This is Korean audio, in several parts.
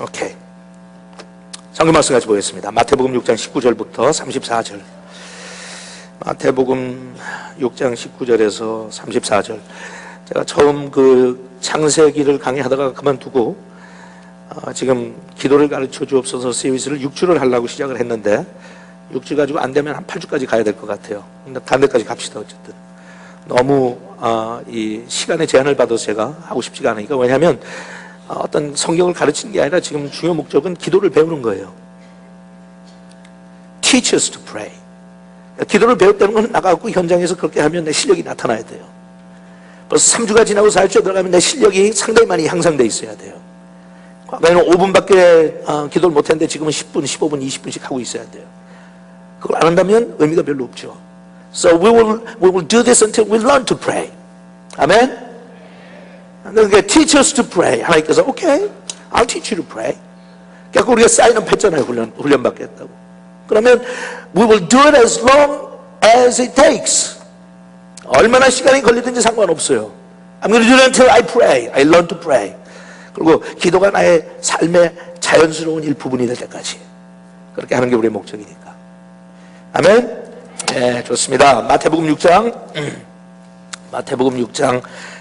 오케이. 성경 말씀 같이 보겠습니다. 마태복음 6장 19절부터 34절. 마태복음 6장 19절에서 34절. 제가 처음 그 창세기를 강의하다가 그만두고 지금 기도를 가르쳐 주옵소서 시리즈를 6주를 하려고 시작을 했는데 6주 가지고 안 되면 한 8주까지 가야 될 것 같아요. 근데 다른 데까지 갑시다. 어쨌든 너무 이 시간의 제한을 받아서 제가 하고 싶지가 않으니까. 왜냐하면 어떤 성경을 가르치는 게 아니라 지금 중요 목적은 기도를 배우는 거예요. Teach us to pray. 기도를 배웠다는 건 나가고 현장에서 그렇게 하면 내 실력이 나타나야 돼요. 벌써 3주가 지나고 4주 들어가면 내 실력이 상당히 많이 향상돼 있어야 돼요. 과거에는 5분밖에 기도를 못했는데 지금은 10분, 15분, 20분씩 하고 있어야 돼요. 그걸 안 한다면 의미가 별로 없죠. So we will do this until we learn to pray. 아멘? 그러니까 teach us to pray. 하나님께서 okay, I'll teach you to pray. 그러니까 우리가 사인업 했잖아요. 훈련 받겠다고. 그러면 we will do it as long as it takes. 얼마나 시간이 걸리든지 상관없어요. I'm going to do it until I pray. I learn to pray. 그리고 기도가 나의 삶의 자연스러운 일부분이 될 때까지 그렇게 하는 게 우리의 목적이니까. 아멘? 네, 좋습니다. 마태복음 6장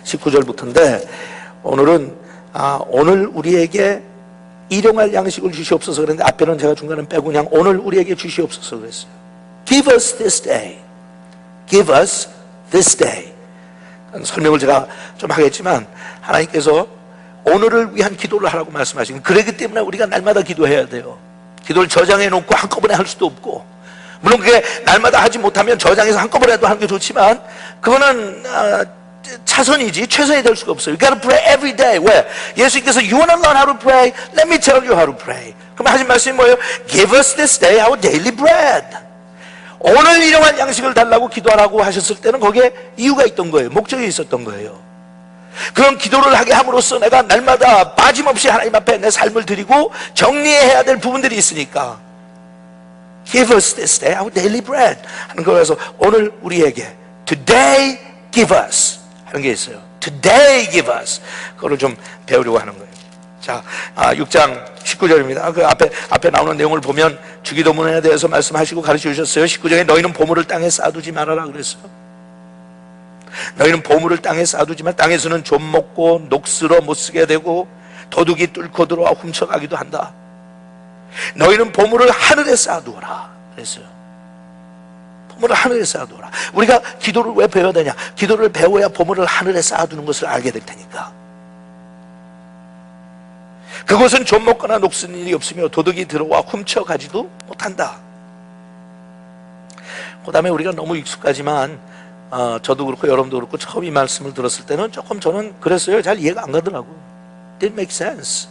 19절부터인데 오늘은 오늘 우리에게 일용할 양식을 주시옵소서 그랬는데 앞에는 제가 중간에 빼고 그냥 오늘 우리에게 주시옵소서 그랬어요. Give us this day. Give us this day. 설명을 제가 좀 하겠지만 하나님께서 오늘을 위한 기도를 하라고 말씀하시고 그렇기 때문에 우리가 날마다 기도해야 돼요. 기도를 저장해 놓고 한꺼번에 할 수도 없고, 물론 그게 날마다 하지 못하면 저장해서 한꺼번에도 하는 게 좋지만 그거는 차선이지 최선이 될 수가 없어요. You gotta pray every day. 왜? 예수님께서 You wanna learn how to pray? Let me tell you how to pray. 그럼 하신 말씀이 뭐예요? Give us this day our daily bread. 오늘 일용할 양식을 달라고 기도하라고 하셨을 때는 거기에 이유가 있던 거예요. 목적이 있었던 거예요. 그런 기도를 하게 함으로써 내가 날마다 빠짐없이 하나님 앞에 내 삶을 드리고 정리해야 될 부분들이 있으니까 Give us this day our daily bread 하는 거라서 오늘 우리에게 Today give us 하는 게 있어요. Today give us. 그거를 좀 배우려고 하는 거예요. 자, 6장 19절입니다. 그 앞에 나오는 내용을 보면 주기도문에 대해서 말씀하시고 가르쳐 주셨어요. 19절에 너희는 보물을 땅에 쌓아두지 말아라 그랬어요. 너희는 보물을 땅에 쌓아두지만 땅에서는 좀 먹고 녹슬어 못 쓰게 되고 도둑이 뚫고 들어와 훔쳐가기도 한다. 너희는 보물을 하늘에 쌓아두어라 그랬어요. 보물을 하늘에 쌓아두어라. 우리가 기도를 왜 배워야 되냐? 기도를 배워야 보물을 하늘에 쌓아두는 것을 알게 될 테니까. 그것은 좀 먹거나 녹슨 일이 없으며 도둑이 들어와 훔쳐가지도 못한다. 그 다음에 우리가 너무 익숙하지만 저도 그렇고 여러분도 그렇고 처음 이 말씀을 들었을 때는 조금 저는 그랬어요. 잘 이해가 안 가더라고요. Didn't make sense.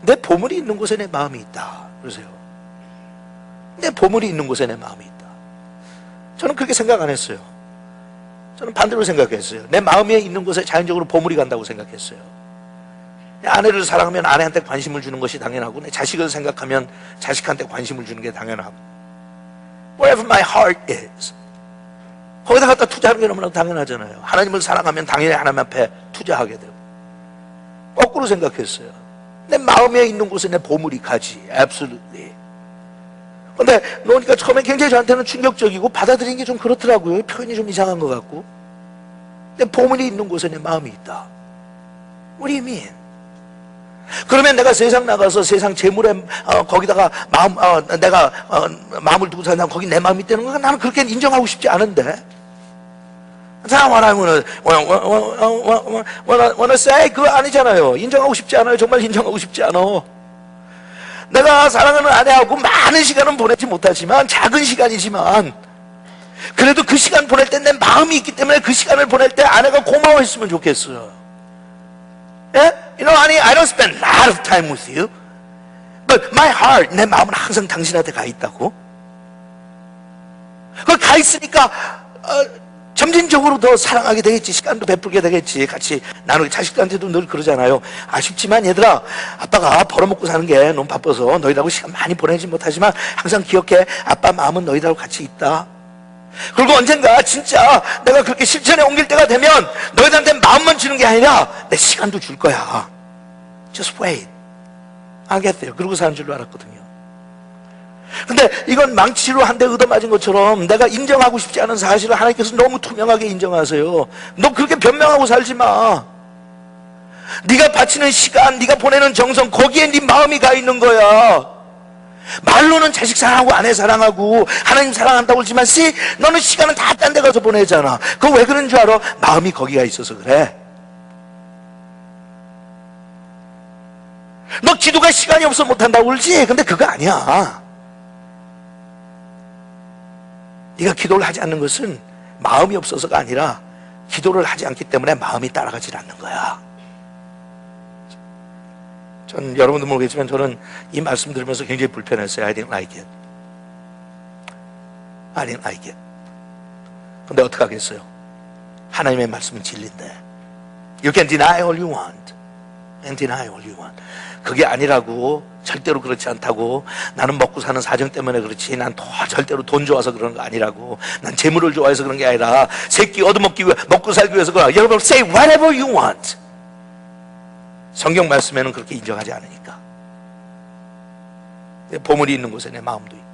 내 보물이 있는 곳에 내 마음이 있다 그러세요. 내 보물이 있는 곳에 내 마음이 있다. 저는 그렇게 생각 안 했어요. 저는 반대로 생각했어요. 내 마음에 있는 곳에 자연적으로 보물이 간다고 생각했어요. 내 아내를 사랑하면 아내한테 관심을 주는 것이 당연하고 내 자식을 생각하면 자식한테 관심을 주는 게 당연하고 Wherever my heart is 거기다 갖다 투자하는 게 너무나 당연하잖아요. 하나님을 사랑하면 당연히 하나님 앞에 투자하게 되고. 거꾸로 생각했어요. 내 마음에 있는 곳에 내 보물이 가지. Absolutely. 근데 그러니까 처음에 굉장히 저한테는 충격적이고 받아들이는 게 좀 그렇더라고요. 표현이 좀 이상한 것 같고. 내 보물이 있는 곳에 내 마음이 있다. What do you mean? 그러면 내가 세상 나가서 세상 재물에 거기다가 내가 마음을 두고 산다면 거기 내 마음이 있다는 건 나는 그렇게 인정하고 싶지 않은데. wanna say 그거 아니잖아요. 인정하고 싶지 않아요. 정말 인정하고 싶지 않아. 내가 사랑하는 아내하고 많은 시간은 보내지 못하지만 작은 시간이지만 그래도 그 시간 보낼 때 내 마음이 있기 때문에 그 시간을 보낼 때 아내가 고마워했으면 좋겠어요. Yeah? You know, honey, I don't spend a lot of time with you, but my heart, 내 마음은 항상 당신한테 가 있다고. 그 가 있으니까 점진적으로 더 사랑하게 되겠지. 시간도 베풀게 되겠지. 같이 나누게. 자식들한테도 늘 그러잖아요. 아쉽지만 얘들아, 아빠가 벌어먹고 사는 게 너무 바빠서 너희들하고 시간 많이 보내지 못하지만 항상 기억해. 아빠 마음은 너희들하고 같이 있다. 그리고 언젠가 진짜 내가 그렇게 실천에 옮길 때가 되면 너희들한테 마음만 주는 게 아니라 내 시간도 줄 거야. Just wait. 하겠대요. 그러고 사는 줄로 알았거든요. 근데 이건 망치로 한 대 얻어맞은 것처럼 내가 인정하고 싶지 않은 사실을 하나님께서 너무 투명하게 인정하세요. 너 그렇게 변명하고 살지 마. 네가 바치는 시간, 네가 보내는 정성, 거기에 네 마음이 가 있는 거야. 말로는 자식 사랑하고 아내 사랑하고 하나님 사랑한다고 그러지만 너는 시간은 다 딴 데 가서 보내잖아. 그거 왜 그런 줄 알아? 마음이 거기가 있어서 그래. 너 기도가 시간이 없어 못한다고 그러지? 근데 그거 아니야. 네가 기도를 하지 않는 것은 마음이 없어서가 아니라 기도를 하지 않기 때문에 마음이 따라가지 않는 거야. 전 여러분도 모르겠지만 저는 이 말씀 들으면서 굉장히 불편했어요. I didn't like it. I didn't like it. 근데 어떻게 하겠어요? 하나님의 말씀은 진리인데 You can deny all you want and deny all you want. 그게 아니라고, 절대로 그렇지 않다고, 나는 먹고 사는 사정 때문에 그렇지, 난 절대로 돈 좋아서 그런 거 아니라고, 난 재물을 좋아해서 그런 게 아니라 새끼 얻어먹기 위해, 먹고 살기 위해서 그런 거야. 여러분 say whatever you want. 성경 말씀에는 그렇게 인정하지 않으니까. 보물이 있는 곳에 내 마음도 있다.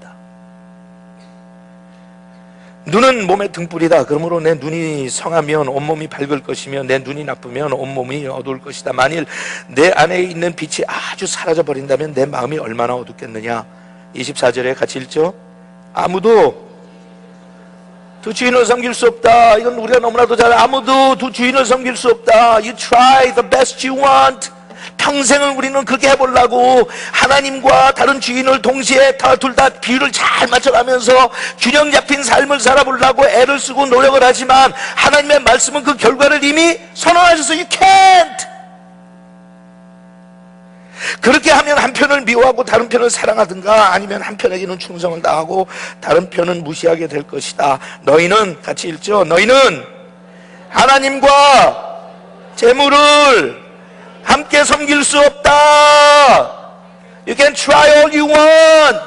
눈은 몸의 등불이다. 그러므로 내 눈이 성하면 온몸이 밝을 것이며 내 눈이 나쁘면 온몸이 어두울 것이다. 만일 내 안에 있는 빛이 아주 사라져 버린다면 내 마음이 얼마나 어둡겠느냐. 24절에 같이 읽죠. 아무도 두 주인을 섬길 수 없다. 이건 우리가 너무나도 잘, 아무도 두 주인을 섬길 수 없다. You try the best you want. 평생을 우리는 그렇게 해보려고 하나님과 다른 주인을 동시에 둘 다 비율을 잘 맞춰가면서 균형 잡힌 삶을 살아보려고 애를 쓰고 노력을 하지만 하나님의 말씀은 그 결과를 이미 선언하셔서 You can't. 그렇게 하면 한편을 미워하고 다른 편을 사랑하든가 아니면 한편에게는 충성을 다하고 다른 편은 무시하게 될 것이다. 너희는, 같이 읽죠. 너희는 하나님과 재물을 함께 섬길 수 없다. You can try all you want.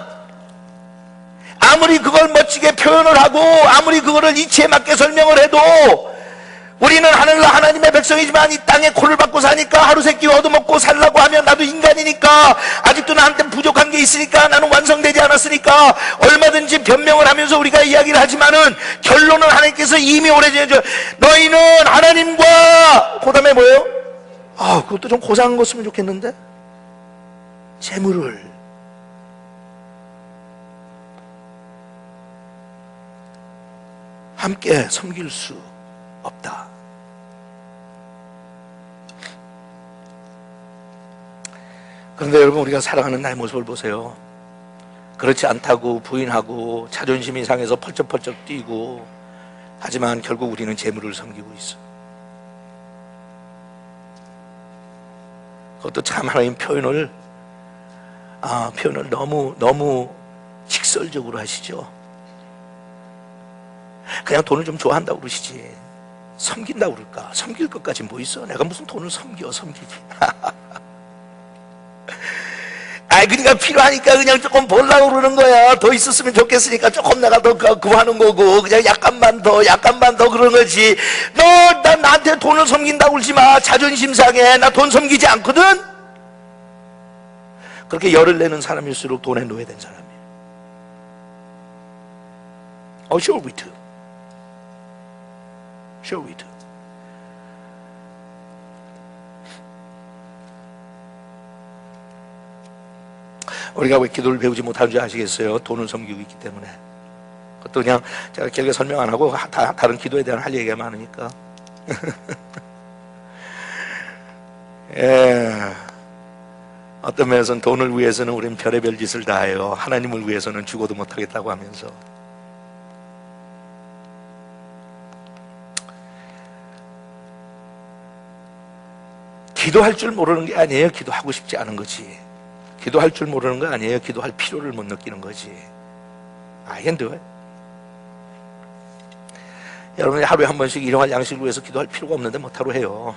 아무리 그걸 멋지게 표현을 하고 아무리 그거를 이치에 맞게 설명을 해도 우리는 하늘과 하나님의 백성이지만 이 땅에 콜을 받고 사니까 하루 세끼 얻어먹고 살라고 하면 나도 인간이니까 아직도 나한테 부족한 게 있으니까 나는 완성되지 않았으니까 얼마든지 변명을 하면서 우리가 이야기를 하지만은 결론은 하나님께서 이미 오래전에 너희는 하나님과 그 다음에 뭐예요? 그것도 좀 고상한 거 쓰면 좋겠는데 재물을 함께 섬길 수 없다. 그런데 여러분 우리가 살아가는 나의 모습을 보세요. 그렇지 않다고 부인하고 자존심이 상해서 펄쩍펄쩍 뛰고 하지만 결국 우리는 재물을 섬기고 있어. 그것도 참 하나님 표현을 너무 직설적으로 하시죠. 그냥 돈을 좀 좋아한다고 그러시지 섬긴다고 그럴까? 섬길 것까지 뭐 있어? 내가 무슨 돈을 섬기지. 그러니까 필요하니까 그냥 조금 벌라고 그러는 거야. 더 있었으면 좋겠으니까 조금 내가 더 구하는 거고 그냥 약간만 더 그런 거지. 너 나한테 돈을 섬긴다고 그러지 마. 자존심 상해. 나 돈 섬기지 않거든. 그렇게 열을 내는 사람일수록 돈에 노예된 사람이에요. Sure we do. Sure we do. 우리가 왜 기도를 배우지 못하는 줄 아시겠어요? 돈을 섬기고 있기 때문에. 그것도 그냥 제가 길게 설명 안 하고 다른 기도에 대한 할 얘기가 많으니까. 예. 어떤 면에서는 돈을 위해서는 우리는 별의별 짓을 다 해요. 하나님을 위해서는 죽어도 못하겠다고 하면서. 기도할 줄 모르는 게 아니에요. 기도하고 싶지 않은 거지. 기도할 줄 모르는 거 아니에요. 기도할 필요를 못 느끼는 거지. I can do it. 여러분이 하루에 한 번씩 일용할 양식을 위해서 기도할 필요가 없는데 못하러 해요.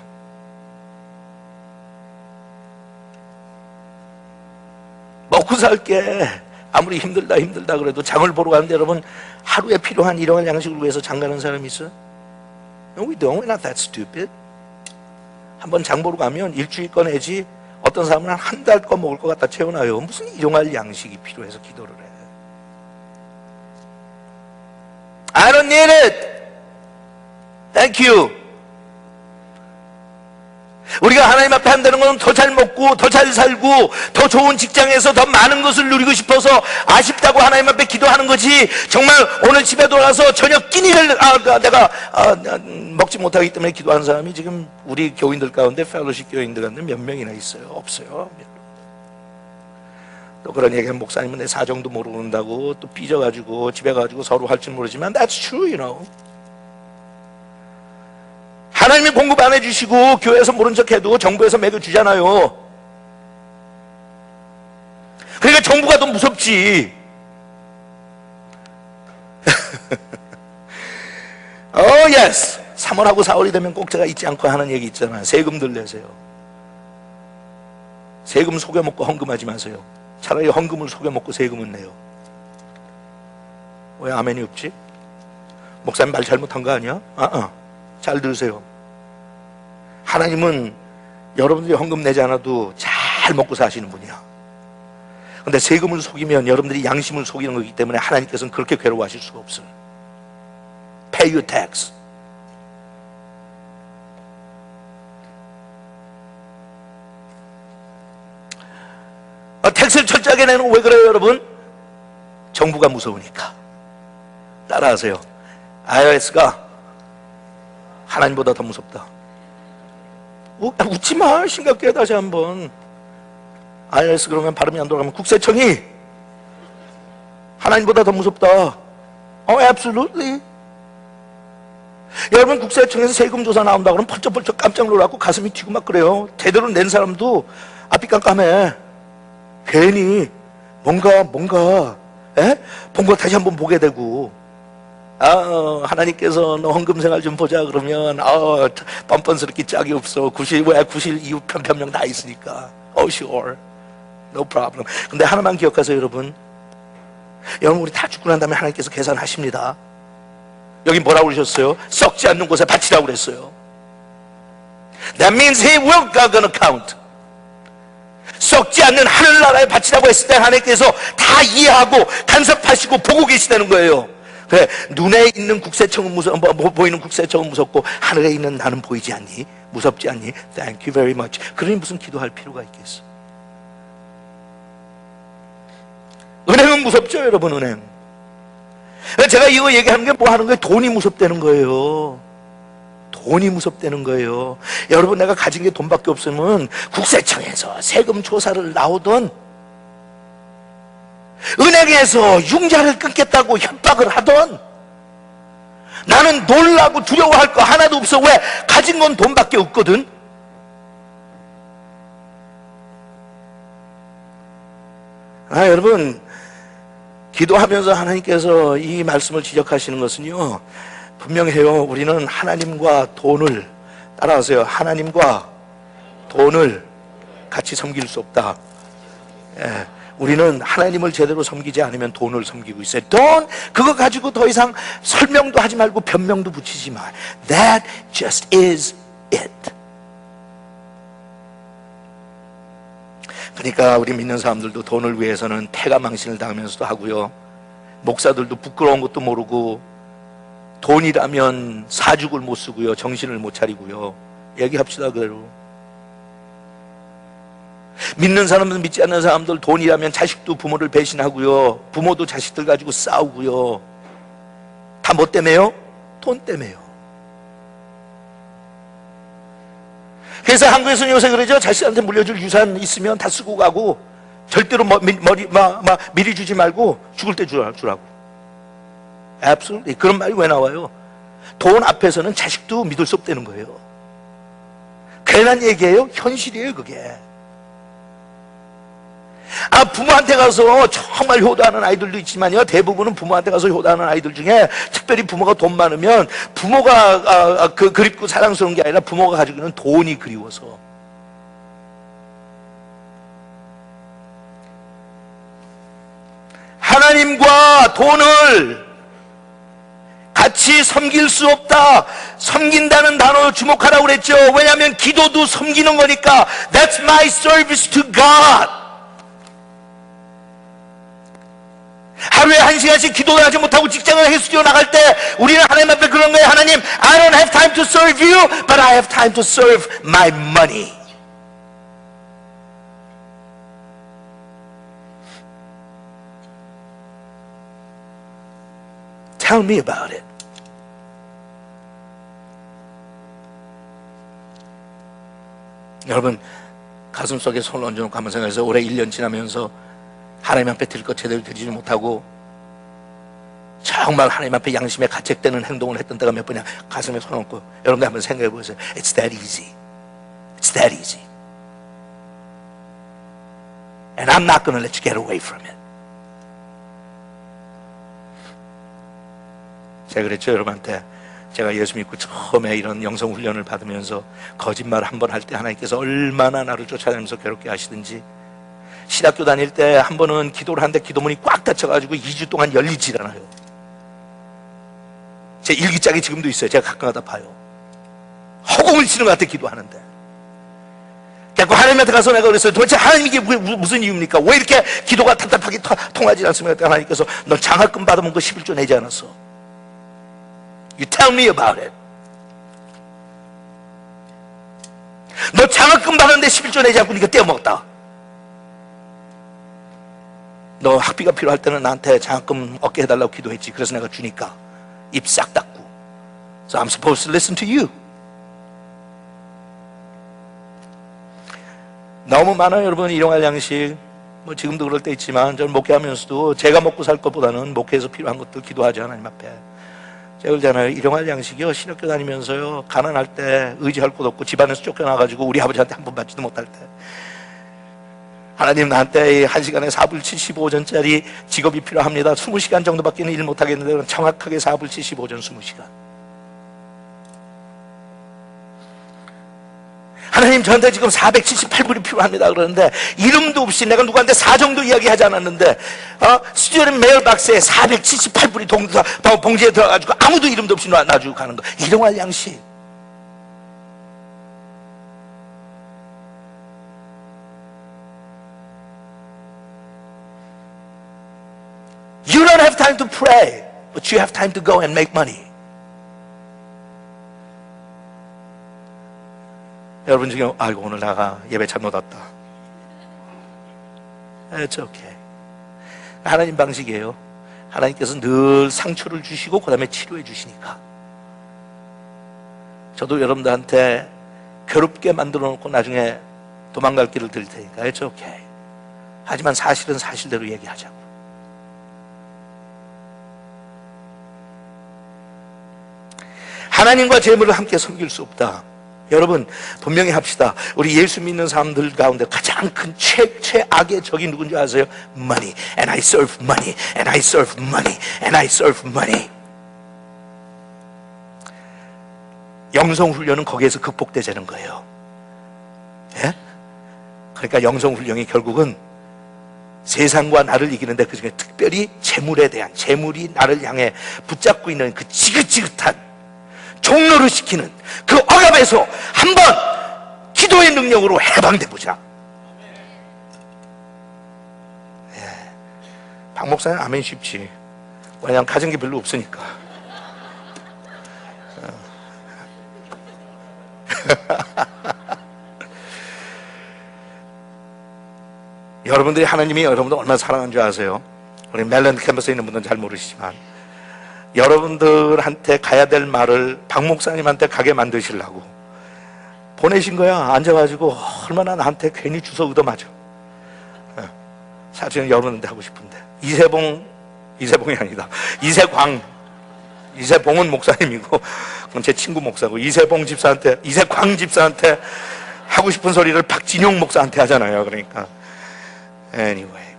먹고 살게. 아무리 힘들다 그래도 장을 보러 가는데 여러분 하루에 필요한 일용할 양식을 위해서 장 가는 사람이 있어? No, we don't. We're not that stupid. 한번 장 보러 가면 일주일 꺼내지 어떤 사람은 한 달 거 먹을 것 갖다 채워놔요. 무슨 일용할 양식이 필요해서 기도를 해. I don't need it. Thank you. 우리가 하나님 앞에 한다는 건 더 잘 먹고 더 잘 살고 더 좋은 직장에서 더 많은 것을 누리고 싶어서 아쉽다고 하나님 앞에 기도하는 거지, 정말 오늘 집에 돌아가서 저녁 끼니를 내가 먹지 못하기 때문에 기도하는 사람이 지금 우리 교인들 가운데, 펠로십 교인들 가운데 몇 명이나 있어요? 없어요. 또 그런 얘기하면 목사님은 내 사정도 모르는다고 또 삐져가지고 집에 가지고 서로 할 줄 모르지만 That's true, you know. 하나님이 공급 안 해주시고 교회에서 모른 척해도 정부에서 먹여주잖아요. 그러니까 정부가 더 무섭지. yes. 3월하고 4월이 되면 꼭 제가 잊지 않고 하는 얘기 있잖아요. 세금들 내세요. 세금 속여먹고 헌금하지 마세요. 차라리 헌금을 속여먹고 세금은 내요. 왜 아멘이 없지? 목사님 말 잘못한 거 아니야? 잘 들으세요. 하나님은 여러분들이 헌금 내지 않아도 잘 먹고 사시는 분이야. 근데 세금을 속이면 여러분들이 양심을 속이는 거기 때문에 하나님께서는 그렇게 괴로워하실 수가 없어요. Pay your tax. 텍스를 철저하게 내는 거 왜 그래요, 여러분? 정부가 무서우니까. 따라하세요. IRS가 하나님보다 더 무섭다. 웃지 마. 심각해. 다시 한번. IRS 그러면 발음이 안 돌아가면 국세청이 하나님보다 더 무섭다. absolutely. 여러분, 국세청에서 세금 조사 나온다 그러면 펄쩍펄쩍 깜짝 놀라고 가슴이 튀고 막 그래요. 제대로 낸 사람도 앞이 깜깜해. 괜히 뭔가 본 거 다시 한번 보게 되고, 하나님께서 너 헌금 생활 좀 보자 그러면 뻔뻔스럽게 짝이 없어. 구실 이후 편편명 다 있으니까. Sure, no problem. 근데 하나만 기억하세요, 여러분. 우리 다 죽고 난 다음에 하나님께서 계산하십니다. 여기 뭐라고 그러셨어요? 썩지 않는 곳에 바치라고 그랬어요. That means He will gonna count. 썩지 않는 하늘나라에 바치라고 했을 때 하나님께서 다 이해하고 간섭하시고 보고 계시다는 거예요. 그래, 눈에 있는 국세청은 보이는 국세청은 무섭고 하늘에 있는 나는 보이지 않니? 무섭지 않니? Thank you very much. 그러니 무슨 기도할 필요가 있겠어? 은행은 무섭죠, 여러분. 은행. 제가 이거 얘기하는 게 뭐 하는 거예요? 돈이 무섭다는 거예요. 돈이 무섭다는 거예요. 여러분, 내가 가진 게 돈밖에 없으면 국세청에서 세금 조사를 나오던, 은행에서 융자를 끊겠다고 협박을 하던, 나는 놀라고 두려워할 거 하나도 없어. 왜? 가진 건 돈밖에 없거든. 여러분, 기도하면서 하나님께서 이 말씀을 지적하시는 것은요, 분명해요. 우리는 하나님과 돈을, 따라하세요. 하나님과 돈을 같이 섬길 수 없다. 우리는 하나님을 제대로 섬기지 않으면 돈을 섬기고 있어요. 돈, 그거 가지고 더 이상 설명도 하지 말고 변명도 붙이지 마. That just is it. 그러니까 우리 믿는 사람들도 돈을 위해서는 패가망신을 당하면서도 하고요, 목사들도 부끄러운 것도 모르고 돈이라면 사죽을 못 쓰고요, 정신을 못 차리고요. 얘기합시다 그대로. 믿는 사람들, 믿지 않는 사람들, 돈이라면 자식도 부모를 배신하고요, 부모도 자식들 가지고 싸우고요. 다 뭐 때문에요? 돈 때문에요. 그래서 한국에서는 요새 그러죠. 자식한테 물려줄 유산 있으면 다 쓰고 가고, 절대로 미리 주지 말고 죽을 때 주라고. Absolutely. 그런 말이 왜 나와요? 돈 앞에서는 자식도 믿을 수 없다는 거예요. 괜한 얘기예요? 현실이에요, 그게. 부모한테 가서 정말 효도하는 아이들도 있지만요, 대부분은 부모한테 가서 효도하는 아이들 중에 특별히 부모가 돈 많으면 부모가 그립고 사랑스러운 게 아니라 부모가 가지고 있는 돈이 그리워서. 하나님과 돈을 같이 같이 섬길 수 없다. 섬긴다는 단어 주목하라고 그랬죠. 왜냐하면 기도도 섬기는 거니까. That's my service to God. 하루에 1시간씩 기도를 하지 못하고 직장을 해수디오 나갈 때 우리는 하나님 앞에 그런 거예요. 하나님, I don't have time to serve you, but I have time to serve my money. Tell me about it. 여러분, 가슴속에 손을 얹어놓고 한번 생각해서 올해 1년 지나면서 하나님 앞에 드릴 것 제대로 드리지 못하고 정말 하나님 앞에 양심에 가책되는 행동을 했던 때가 몇 번이야. 가슴에 손 얹고 여러분들 한번 생각해 보세요. It's that easy. It's that easy. And I'm not going to let you get away from it. 제가 그랬죠, 여러분한테. 제가 예수 믿고 처음에 이런 영성 훈련을 받으면서 거짓말 한 번 할 때 하나님께서 얼마나 나를 쫓아다니면서 괴롭게 하시든지, 신학교 다닐 때 한 번은 기도를 하는데 기도문이 꽉 닫혀가지고 2주 동안 열리질 않아요. 제 일기장이 지금도 있어요. 제가 가끔가다 봐요. 허공을 치는 것 같아, 기도하는데. 그래서 하나님한테 가서 내가 그랬어요. 도대체 하나님 이게 무슨 이유입니까? 왜 이렇게 기도가 답답하게 통하지 않습니까? 하나님께서 너 장학금 받아본 거 11조 내지 않았어. You tell me about it. 너 장학금 받았는데 11조 내지 않고 네가 떼어먹었다. 너 학비가 필요할 때는 나한테 장학금 얻게 해달라고 기도했지. 그래서 내가 주니까 입 싹 닫고. So I'm supposed to listen to you. 너무 많아요, 여러분. 일용할 양식. 뭐 지금도 그럴 때 있지만 저는 목회하면서도 제가 먹고 살 것보다는 목회에서 필요한 것들 기도하지 하나님 앞에. 제가 그러잖아요. 일용할 양식이요, 신학교 다니면서요, 가난할 때 의지할 곳 없고 집안에서 쫓겨나가지고 우리 아버지한테 한 번 받지도 못할 때, 하나님 나한테 1시간에 4불 75전짜리 직업이 필요합니다. 20시간 정도밖에 일 못하겠는데 정확하게 4불 75전 20시간. 하나님 저한테 지금 478불이 필요합니다. 그러는데 이름도 없이 내가 누구한테 사정도 이야기하지 않았는데 스튜디오 메일박스에 478불이 봉지에 들어가지고 아무도 이름도 없이 놔주고 가는 거. 일용할 양식. You don't have time to pray, but you have time to go and make money. 여러분 지금 아이고 오늘 나가 예배 잘못 왔다. It's okay. 하나님 방식이에요. 하나님께서 늘 상처를 주시고 그 다음에 치료해 주시니까. 저도 여러분들한테 괴롭게 만들어 놓고 나중에 도망갈 길을 드릴 테니까 It's okay. 하지만 사실은 사실대로 얘기하자고. 하나님과 재물을 함께 섬길 수 없다. 여러분 분명히 합시다. 우리 예수 믿는 사람들 가운데 가장 큰 최악의 적이 누군지 아세요? Money. And I serve money. And I serve money. And I serve money. 영성훈련은 거기에서 극복되자는 거예요. 예? 그러니까 영성훈련이 결국은 세상과 나를 이기는데 그중에 특별히 재물에 대한, 재물이 나를 향해 붙잡고 있는 그 지긋지긋한 종로를 시키는 그 억압에서 한번 기도의 능력으로 해방돼 보자. 예. 박 목사님 아멘 쉽지. 왜냐면 가진 게 별로 없으니까. 여러분들이 하나님이 여러분들 얼마나 사랑하는 줄 아세요? 우리 멜랜드 캠퍼스에 있는 분들은 잘 모르시지만 여러분들한테 가야 될 말을 박 목사님한테 가게 만드시려고 보내신 거야. 앉아가지고 얼마나 나한테 괜히 주워 얻어맞아. 사실은 여러분한테 하고 싶은데 이세봉이 아니다. 이세봉은 목사님이고 그건 제 친구 목사고, 이세광 집사한테 하고 싶은 소리를 박진용 목사한테 하잖아요. 그러니까 anyway,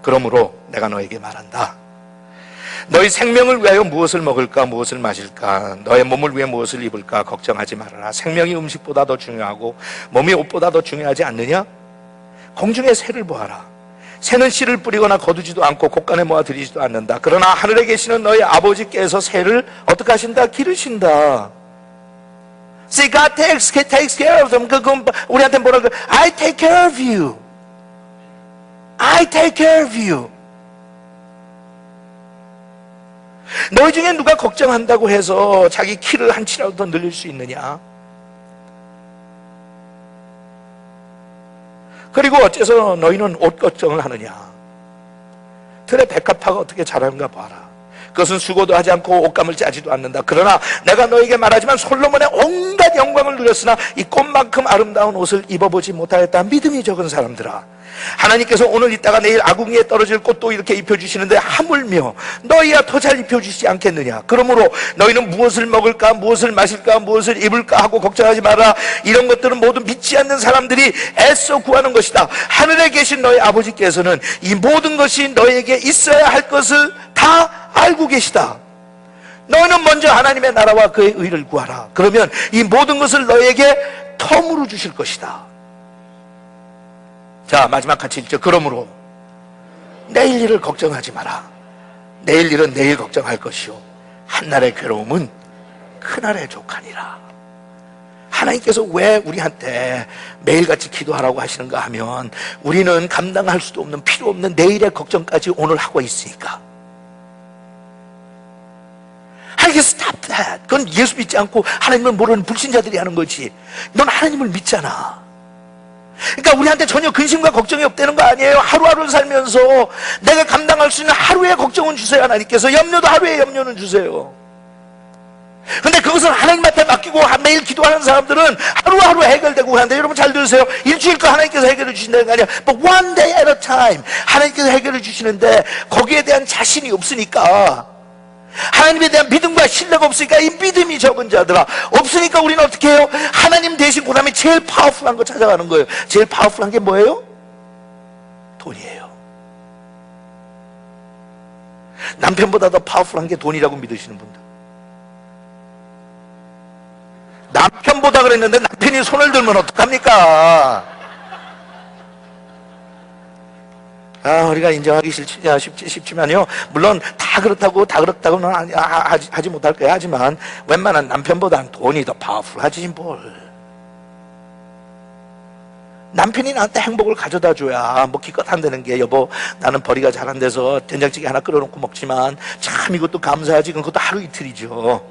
그러므로 내가 너에게 말한다. 너희 생명을 위하여 무엇을 먹을까, 무엇을 마실까, 너의 몸을 위해 무엇을 입을까 걱정하지 말아라. 생명이 음식보다 더 중요하고 몸이 옷보다 더 중요하지 않느냐? 공중의 새를 보아라. 새는 씨를 뿌리거나 거두지도 않고 곡간에 모아 들이지도 않는다. 그러나 하늘에 계시는 너희 아버지께서 새를 어떻게 하신다? 기르신다. See, God takes care of them. 그건 우리한테 뭐라 그래? I take care of you. I take care of you. 너희 중에 누가 걱정한다고 해서 자기 키를 한 치라도 더 늘릴 수 있느냐? 그리고 어째서 너희는 옷 걱정을 하느냐? 틀에 백합화가 어떻게 자라는가 봐라. 그것은 수고도 하지 않고 옷감을 짜지도 않는다. 그러나 내가 너에게 말하지만 솔로몬의 온갖 영광을 누렸으나 이 꽃만큼 아름다운 옷을 입어보지 못하였다. 믿음이 적은 사람들아, 하나님께서 오늘 있다가 내일 아궁이에 떨어질 꽃도 이렇게 입혀주시는데 하물며 너희야 더 잘 입혀주시지 않겠느냐? 그러므로 너희는 무엇을 먹을까, 무엇을 마실까, 무엇을 입을까 하고 걱정하지 마라. 이런 것들은 모두 믿지 않는 사람들이 애써 구하는 것이다. 하늘에 계신 너희 아버지께서는 이 모든 것이 너희에게 있어야 할 것을 다 알고 계시다. 너희는 먼저 하나님의 나라와 그의 의를 구하라. 그러면 이 모든 것을 너희에게 덤으로 주실 것이다. 자, 마지막 같이 읽죠. 그러므로 내일 일을 걱정하지 마라. 내일 일은 내일 걱정할 것이요 한날의 괴로움은 그날의 족하니라. 하나님께서 왜 우리한테 매일같이 기도하라고 하시는가 하면 우리는 감당할 수도 없는 필요 없는 내일의 걱정까지 오늘 하고 있으니까. 하나님께서 stop that. 그건 예수 믿지 않고 하나님을 모르는 불신자들이 하는 거지. 넌 하나님을 믿잖아. 그러니까 우리한테 전혀 근심과 걱정이 없다는 거 아니에요. 하루하루를 살면서 내가 감당할 수 있는 하루의 걱정은 주세요. 하나님께서 염려도 하루의 염려는 주세요. 근데 그것을 하나님 앞에 맡기고 매일 기도하는 사람들은 하루하루 해결되고 하는데, 여러분 잘 들으세요. 일주일 거 하나님께서 해결해 주신다는 거 아니야. But one day at a time 하나님께서 해결해 주시는데 거기에 대한 자신이 없으니까, 하나님에 대한 믿음과 신뢰가 없으니까, 이 믿음이 적은 자들아, 없으니까 우리는 어떻게 해요? 하나님 대신 그 다음에 제일 파워풀한 거 찾아가는 거예요. 제일 파워풀한 게 뭐예요? 돈이에요. 남편보다 더 파워풀한 게 돈이라고 믿으시는 분들, 남편보다 그랬는데 남편이 손을 들면 어떡합니까? 우리가 인정하기 쉽지만요, 물론 다 그렇다고는 하지 못할 거야. 하지만 웬만한 남편보다는 돈이 더 파워풀하지 뭘. 남편이 나한테 행복을 가져다 줘야 뭐 기껏 한다는 게, 여보 나는 벌이가 잘 안 돼서 된장찌개 하나 끓여놓고 먹지만 참 이것도 감사하지. 그것도 하루 이틀이죠.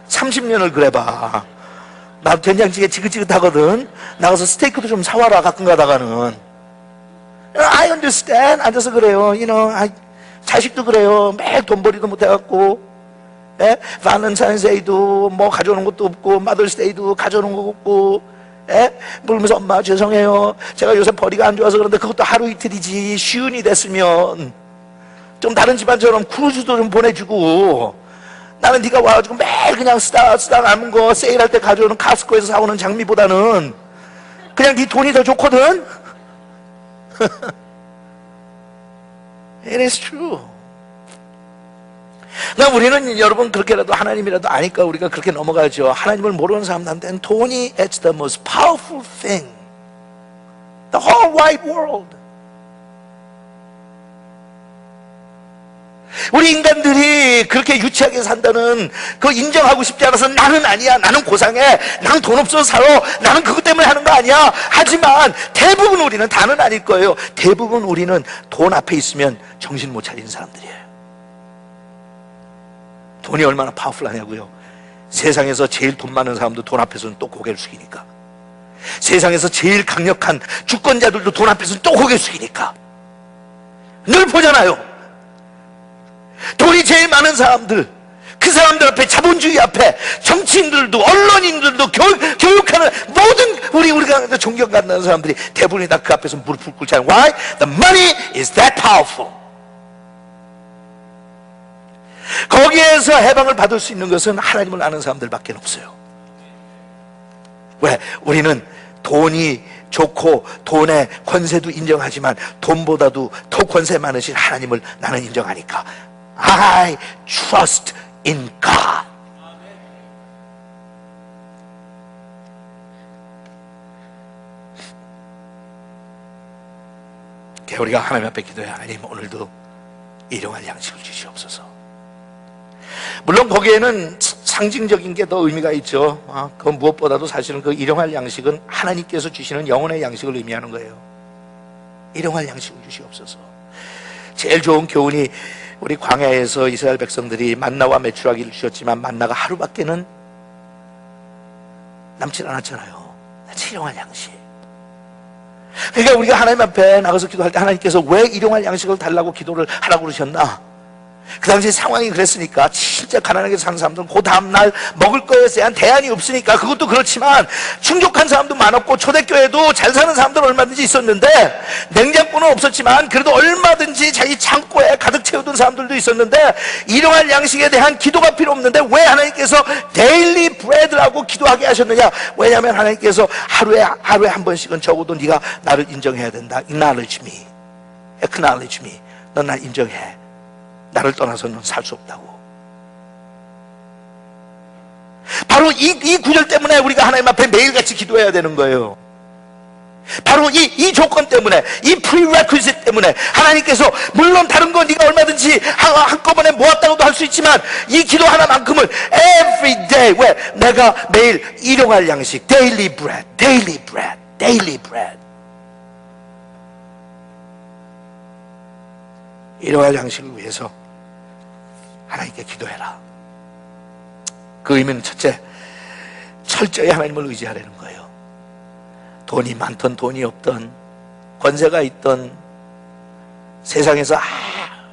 30년을 그래봐. 나도 된장찌개 지긋지긋하거든. 나가서 스테이크도 좀 사와라 가끔 가다가는. I understand. 앉아서 그래요. 자식도 그래요. 매일 돈벌이도 못해갖고, 발렌타인데이도 뭐 가져오는 것도 없고, 마더스데이도 가져오는 거 없고, 물면서 엄마 죄송해요. 제가 요새 벌이가 안 좋아서 그런데 그것도 하루 이틀이지. 쉬운이 됐으면 좀 다른 집안처럼 크루즈도 좀 보내주고, 나는 네가 와가지고 매일 그냥 쓰다 남은 거 세일할 때 가져오는 카스코에서 사오는 장미보다는 그냥 네 돈이 더 좋거든. It is true. 그러니까 우리는, 여러분, 그렇게라도 하나님이라도 아니까 우리가 그렇게 넘어가죠. 하나님을 모르는 사람들한테는 돈이 it's the most powerful thing. The whole wide world. 우리 인간들이 그렇게 유치하게 산다는 그 인정하고 싶지 않아서 나는 아니야, 나는 고상해, 나는 돈 없어서 살아, 나는 그것 때문에 하는 거 아니야. 하지만 대부분 우리는, 다는 아닐 거예요, 대부분 우리는 돈 앞에 있으면 정신 못 차리는 사람들이에요. 돈이 얼마나 파워풀하냐고요. 세상에서 제일 돈 많은 사람도 돈 앞에서는 또 고개를 숙이니까. 세상에서 제일 강력한 주권자들도 돈 앞에서는 또 고개를 숙이니까. 늘 보잖아요. 돈이 제일 많은 사람들, 그 사람들 앞에, 자본주의 앞에 정치인들도 언론인들도 교육하는 모든 우리가 존경받는 사람들이 대부분이 다 그 앞에서 무릎을 꿇지 않아요. Why? The money is that powerful. 거기에서 해방을 받을 수 있는 것은 하나님을 아는 사람들밖에 없어요. 왜? 우리는 돈이 좋고 돈의 권세도 인정하지만 돈보다도 더 권세 많으신 하나님을 나는 인정하니까 I trust in God. 우리가 하나님 앞에 기도해. 하나님, 오늘도 일용할 양식을 주시옵소서. 물론 거기에는 상징적인 게 더 의미가 있죠. 그 무엇보다도 사실은 그 일용할 양식은 하나님께서 주시는 영혼의 양식을 의미하는 거예요. 일용할 양식을 주시옵소서. 제일 좋은 교훈이, 우리 광야에서 이스라엘 백성들이 만나와 메추라기를 주셨지만 만나가 하루밖에는 남질 않았잖아요. 일용할 양식. 그러니까 우리가 하나님 앞에 나가서 기도할 때 하나님께서 왜 일용할 양식을 달라고 기도를 하라고 그러셨나? 그 당시 상황이 그랬으니까. 진짜 가난하게 사는 사람들은 그 다음날 먹을 거에 대한 대안이 없으니까. 그것도 그렇지만 충족한 사람도 많았고 초대교회도 잘 사는 사람들은 얼마든지 있었는데, 냉장고는 없었지만 그래도 얼마든지 자기 창고에 가득 채우던 사람들도 있었는데, 일용할 양식에 대한 기도가 필요 없는데 왜 하나님께서 데일리 브레드라고 기도하게 하셨느냐? 왜냐하면 하나님께서 하루에 한 번씩은 적어도 네가 나를 인정해야 된다. Acknowledge me. Acknowledge me. 넌 날 인정해. 나를 떠나서는 살 수 없다고. 바로 이 구절 때문에 우리가 하나님 앞에 매일같이 기도해야 되는 거예요. 바로 이 조건 때문에, 이 prerequisite 때문에 하나님께서, 물론 다른 거 네가 얼마든지 한꺼번에 모았다고도 할 수 있지만 이 기도 하나만큼은 every day, 왜? 내가 매일 일용할 양식, daily bread, daily bread, daily bread. 일용할 양식을 위해서 하나님께 기도해라. 그 의미는 첫째, 철저히 하나님을 의지하려는 거예요. 돈이 많던 돈이 없던, 권세가 있던, 세상에서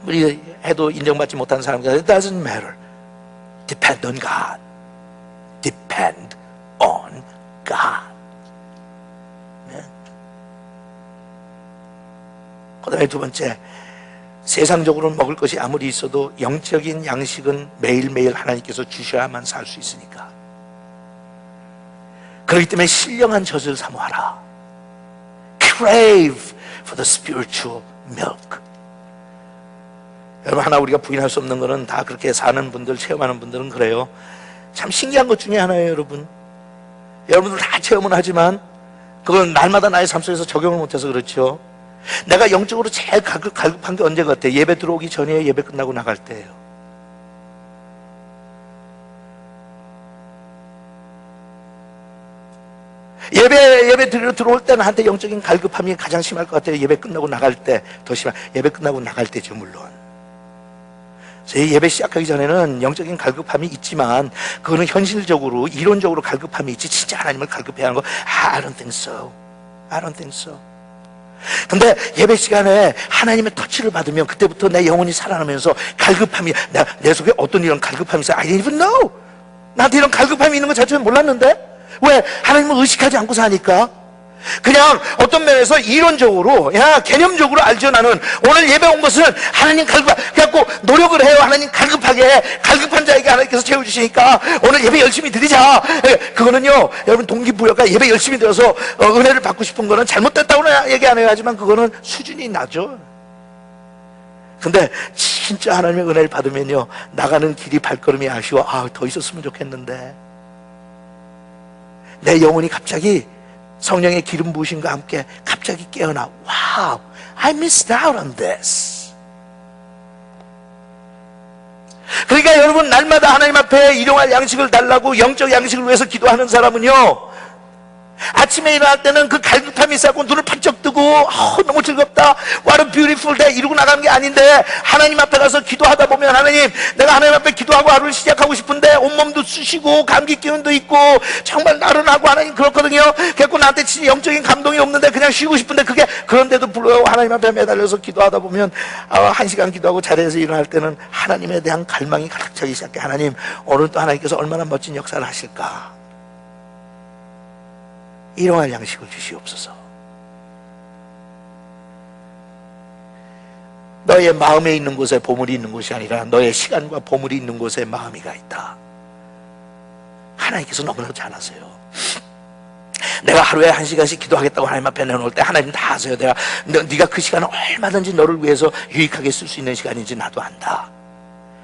아무리 해도 인정받지 못한 사람들, it doesn't matter. Depend on God. Depend on God. 네? 그 다음에 두 번째, 세상적으로 먹을 것이 아무리 있어도 영적인 양식은 매일매일 하나님께서 주셔야만 살 수 있으니까. 그렇기 때문에 신령한 젖을 사모하라. Crave for the spiritual milk. 여러분, 하나 우리가 부인할 수 없는 것은, 다 그렇게 사는 분들, 체험하는 분들은 그래요. 참 신기한 것 중에 하나예요, 여러분. 여러분들 다 체험은 하지만 그건 날마다 나의 삶 속에서 적용을 못해서 그렇죠. 내가 영적으로 제일 갈급한 게 언제 같아? 예배 들어오기 전이에요? 예배 끝나고 나갈 때예요? 예배 들어올 때는 한테 영적인 갈급함이 가장 심할 것 같아요. 예배 끝나고 나갈 때 더 심한, 예배 끝나고 나갈 때죠, 물론. 저희 예배 시작하기 전에는 영적인 갈급함이 있지만 그거는 현실적으로, 이론적으로 갈급함이 있지, 진짜 하나님을 갈급해야 하는 거, I don't think so. I don't think so. 근데 예배 시간에 하나님의 터치를 받으면 그때부터 내 영혼이 살아나면서 갈급함이, 내 속에 어떤 이런 갈급함이 있어요. I didn't even know. 나한테 이런 갈급함이 있는 것 자체는 몰랐는데, 왜? 하나님을 의식하지 않고 사니까. 그냥 어떤 면에서 이론적으로, 개념적으로 알죠. 나는 오늘 예배 온 것은 하나님 갈급하, 그래갖고 노력을 해요. 하나님 갈급한 자에게 하나님께서 채워주시니까 오늘 예배 열심히 드리자. 그거는요, 여러분, 동기부여가 예배 열심히 드려서 은혜를 받고 싶은 거는 잘못됐다고는 얘기 안 해요. 하지만 그거는 수준이 낮죠. 근데 진짜 하나님의 은혜를 받으면요, 나가는 길이 발걸음이 아쉬워. 더 있었으면 좋겠는데. 내 영혼이 갑자기 성령의 기름 부으심과 함께 갑자기 깨어나. Wow, I missed out on this. 그러니까 여러분, 날마다 하나님 앞에 일용할 양식을 달라고 영적 양식을 위해서 기도하는 사람은요, 아침에 일어날 때는 그 갈급함이 쌓고 눈을 반짝 뜨고 너무 즐겁다, what a beautiful day 이러고 나가는 게 아닌데, 하나님 앞에 가서 기도하다 보면, 하나님, 내가 하나님 앞에 기도하고 하루를 시작하고 싶은데 온몸도 쑤시고 감기 기운도 있고 정말 나른하고, 하나님 그렇거든요. 그래서 나한테 진짜 영적인 감동이 없는데 그냥 쉬고 싶은데, 그런데도 불구하고 하나님 앞에 매달려서 기도하다 보면 1시간 기도하고 자리에서 일어날 때는 하나님에 대한 갈망이 가득 차기 시작해. 하나님, 오늘 또 하나님께서 얼마나 멋진 역사를 하실까. 일용할 양식을 주시옵소서. 너의 마음에 있는 곳에 보물이 있는 곳이 아니라 너의 시간과 보물이 있는 곳에 마음이가 있다. 하나님께서 너무나 잘 아세요. 내가 하루에 1시간씩 기도하겠다고 하나님 앞에 내놓을 때 하나님 다 아세요. 네가 그 시간을 얼마든지 너를 위해서 유익하게 쓸 수 있는 시간인지 나도 안다.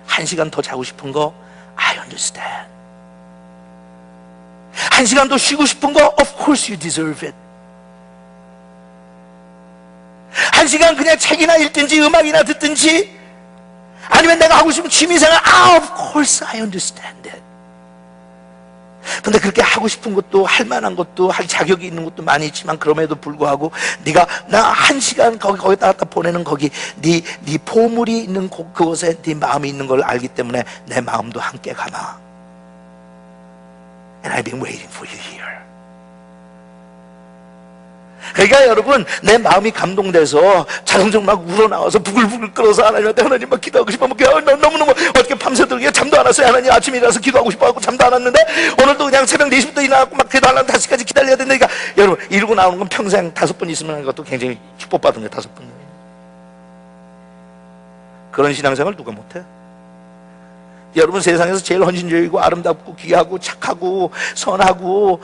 1시간 더 자고 싶은 거 I understand. 1시간 더 쉬고 싶은 거 of course you deserve it. 한 시간 그냥 책이나 읽든지 음악이나 듣든지, 아니면 내가 하고 싶은 취미생활, of course I understand it. 근데 그렇게 하고 싶은 것도, 할 만한 것도, 할 자격이 있는 것도 많이 있지만, 그럼에도 불구하고 네가 나 한 시간 거기다 갖다 보내는 거기, 네 보물이 있는 그곳에 네 마음이 있는 걸 알기 때문에 내 마음도 함께 가마. And I've been waiting for you here. 그러니까 여러분, 내 마음이 감동돼서 자동적으로 막 우러나와서 부글부글 끓어서 하나님한테, 하나님 막 기도하고 싶어. 너무너무 어떻게 밤새도록 잠도 안 왔어요. 하나님 아침에 일어나서 기도하고 싶어하고 잠도 안 왔는데, 오늘도 그냥 새벽 4시부터 일어나고 막 기도하려면 5시까지 기다려야 된다니까. 여러분, 이러고 나오는 건 평생 5번 있으면 그것도 굉장히 축복받은 거예요. 5번. 그런 신앙생활 누가 못해? 여러분, 세상에서 제일 헌신적이고 아름답고 귀하고 착하고 선하고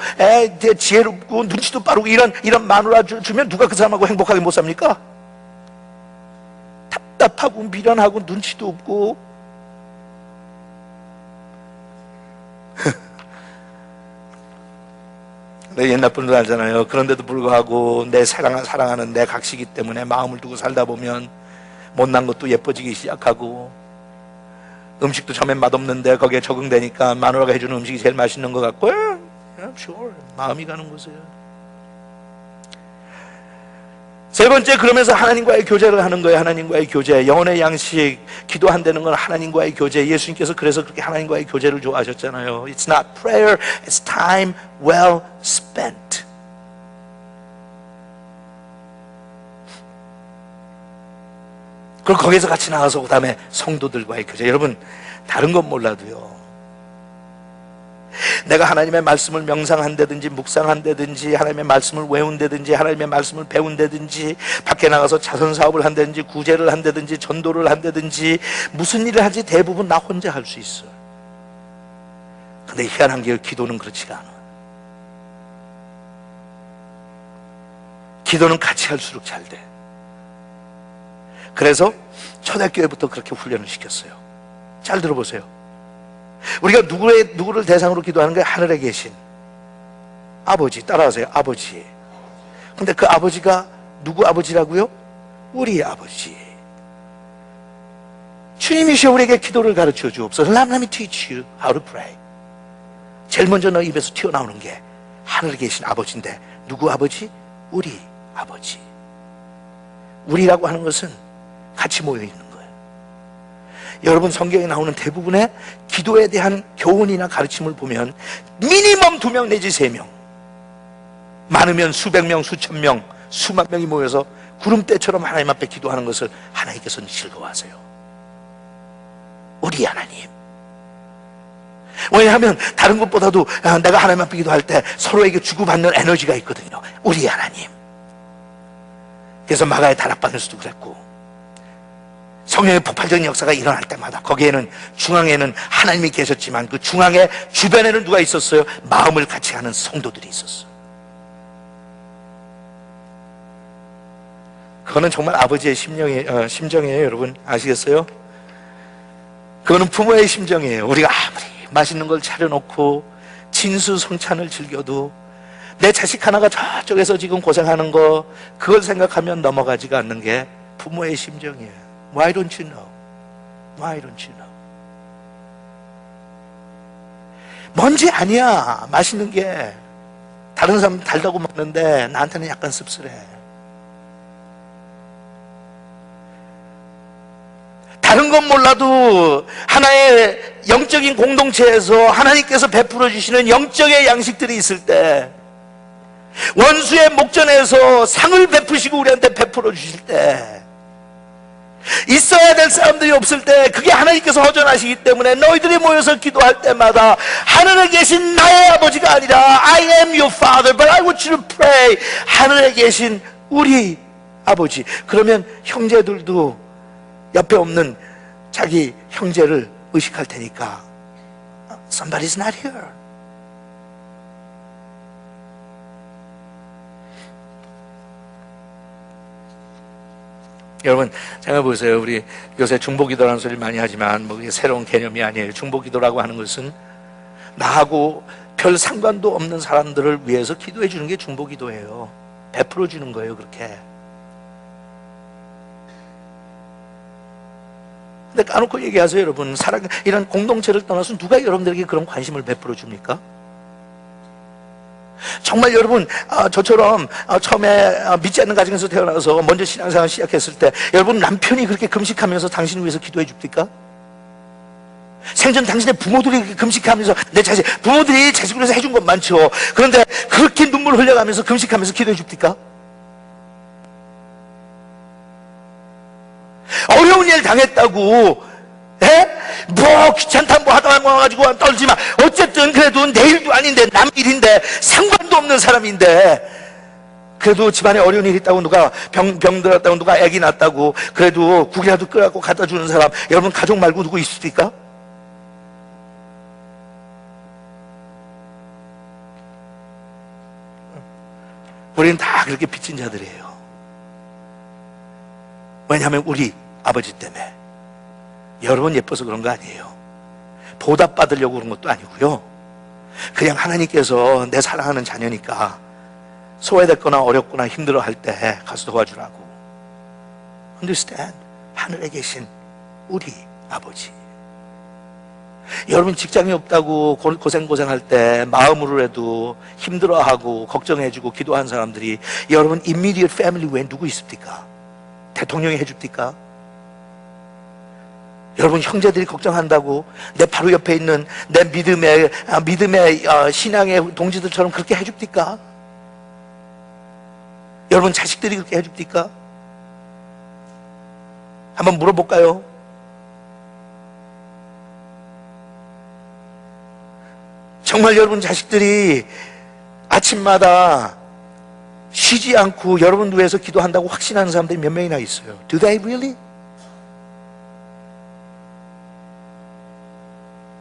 지혜롭고 눈치도 빠르고 이런 마누라 주면 누가 그 사람하고 행복하게 못 삽니까? 답답하고 미련하고 눈치도 없고. 옛날 분들 알잖아요. 그런데도 불구하고 내 사랑하는 내 각시기 때문에 마음을 두고 살다 보면 못난 것도 예뻐지기 시작하고, 음식도 처음엔 맛없는데 거기에 적응되니까 마누라가 해주는 음식이 제일 맛있는 것 같고, sure. 마음이 가는 곳이에요. 세 번째, 그러면서 하나님과의 교제를 하는 거예요. 하나님과의 교제, 영혼의 양식. 기도한다는 건 하나님과의 교제. 예수님께서 그래서 그렇게 하나님과의 교제를 좋아하셨잖아요. It's not prayer, it's time well spent. 그리고 거기에서 같이 나가서 그 다음에 성도들과의 교제. 여러분, 다른 건 몰라도요, 내가 하나님의 말씀을 명상한다든지 묵상한다든지 하나님의 말씀을 외운다든지 하나님의 말씀을 배운다든지 밖에 나가서 자선사업을 한다든지 구제를 한다든지 전도를 한다든지 무슨 일을 하지 대부분 나 혼자 할 수 있어. 근데 희한한 게 기도는 그렇지가 않아. 기도는 같이 할수록 잘 돼. 그래서 초대교회부터 그렇게 훈련을 시켰어요. 잘 들어보세요. 우리가 누구를 대상으로 기도하는 게 하늘에 계신 아버지, 따라하세요. 아버지. 근데 그 아버지가 누구 아버지라고요? 우리 아버지. 주님이시여 우리에게 기도를 가르쳐 주옵소서. Let me teach you how to pray. 제일 먼저 너 입에서 튀어나오는 게 하늘에 계신 아버지인데, 누구 아버지? 우리 아버지. 우리라고 하는 것은 같이 모여 있는 거예요. 여러분, 성경에 나오는 대부분의 기도에 대한 교훈이나 가르침을 보면 미니멈 2명 내지 3명, 많으면 수백 명, 수천 명, 수만 명이 모여서 구름대처럼 하나님 앞에 기도하는 것을 하나님께서는 즐거워하세요. 우리 하나님. 왜냐하면 다른 것보다도 내가 하나님 앞에 기도할 때 서로에게 주고받는 에너지가 있거든요. 우리 하나님. 그래서 마가의 다락방에서도 그랬고, 성령의 폭발적인 역사가 일어날 때마다 거기에는 중앙에는 하나님이 계셨지만 그 중앙의 주변에는 누가 있었어요? 마음을 같이 하는 성도들이 있었어요. 그거는 정말 아버지의 심정이에요. 여러분 아시겠어요? 그거는 부모의 심정이에요. 우리가 아무리 맛있는 걸 차려놓고 진수성찬을 즐겨도 내 자식 하나가 저쪽에서 지금 고생하는 거, 그걸 생각하면 넘어가지가 않는 게 부모의 심정이에요. Why don't you know? Why don't you know? 뭔지 아니야. 맛있는 게 다른 사람 달다고 먹는데 나한테는 약간 씁쓸해. 다른 건 몰라도 하나의 영적인 공동체에서 하나님께서 베풀어 주시는 영적의 양식들이 있을 때, 원수의 목전에서 상을 베푸시고 우리한테 베풀어 주실 때, 있어야 될 사람들이 없을 때 그게 하나님께서 허전하시기 때문에 너희들이 모여서 기도할 때마다 하늘에 계신 나의 아버지가 아니라 I am your father but I want you to pray, 하늘에 계신 우리 아버지. 그러면 형제들도 옆에 없는 자기 형제를 의식할 테니까 Somebody's not here. 여러분 생각해보세요. 우리 요새 중보기도라는 소리를 많이 하지만 뭐 그게 새로운 개념이 아니에요. 중보기도라고 하는 것은 나하고 별 상관도 없는 사람들을 위해서 기도해 주는 게 중보기도예요. 베풀어 주는 거예요. 그렇게 근데 까놓고 얘기하세요, 여러분. 사랑, 이런 공동체를 떠나서 누가 여러분들에게 그런 관심을 베풀어 줍니까? 정말 여러분, 저처럼 처음에 믿지 않는 가정에서 태어나서 먼저 신앙생활 시작했을 때 여러분 남편이 그렇게 금식하면서 당신을 위해서 기도해 줍니까? 생전 당신의 부모들이 금식하면서 내 자식, 부모들이 자식을 위해서 해준 것 많죠. 그런데 그렇게 눈물 흘려가면서 금식하면서 기도해 줍니까? 어려운 일 당했다고, 뭐 귀찮다 뭐 하다 와가지고 떨지 마. 어쨌든 그래도 내 일도 아닌데 남 일인데 상관도 없는 사람인데 그래도 집안에 어려운 일이 있다고 누가 병 들었다고 누가 아기 낳았다고 그래도 국이라도 끓여갖고 갖다 주는 사람 여러분 가족 말고 누구 있습니까? 우리는 다 그렇게 빚진 자들이에요. 왜냐하면 우리 아버지 때문에. 여러분 예뻐서 그런 거 아니에요. 보답받으려고 그런 것도 아니고요. 그냥 하나님께서 내 사랑하는 자녀니까 소외됐거나 어렵거나 힘들어할 때 가서 도와주라고. Understand? 하늘에 계신 우리 아버지. 여러분 직장이 없다고 고생할 때 마음으로라도 힘들어하고 걱정해주고 기도한 사람들이 여러분 immediate family 외에 누구 있습니까? 대통령이 해줍니까? 여러분 형제들이 걱정한다고 내 바로 옆에 있는 내 믿음의 신앙의 동지들처럼 그렇게 해줍니까? 여러분 자식들이 그렇게 해줍니까? 한번 물어볼까요? 정말 여러분 자식들이 아침마다 쉬지 않고 여러분을 위해서 기도한다고 확신하는 사람들이 몇 명이나 있어요. Do they really?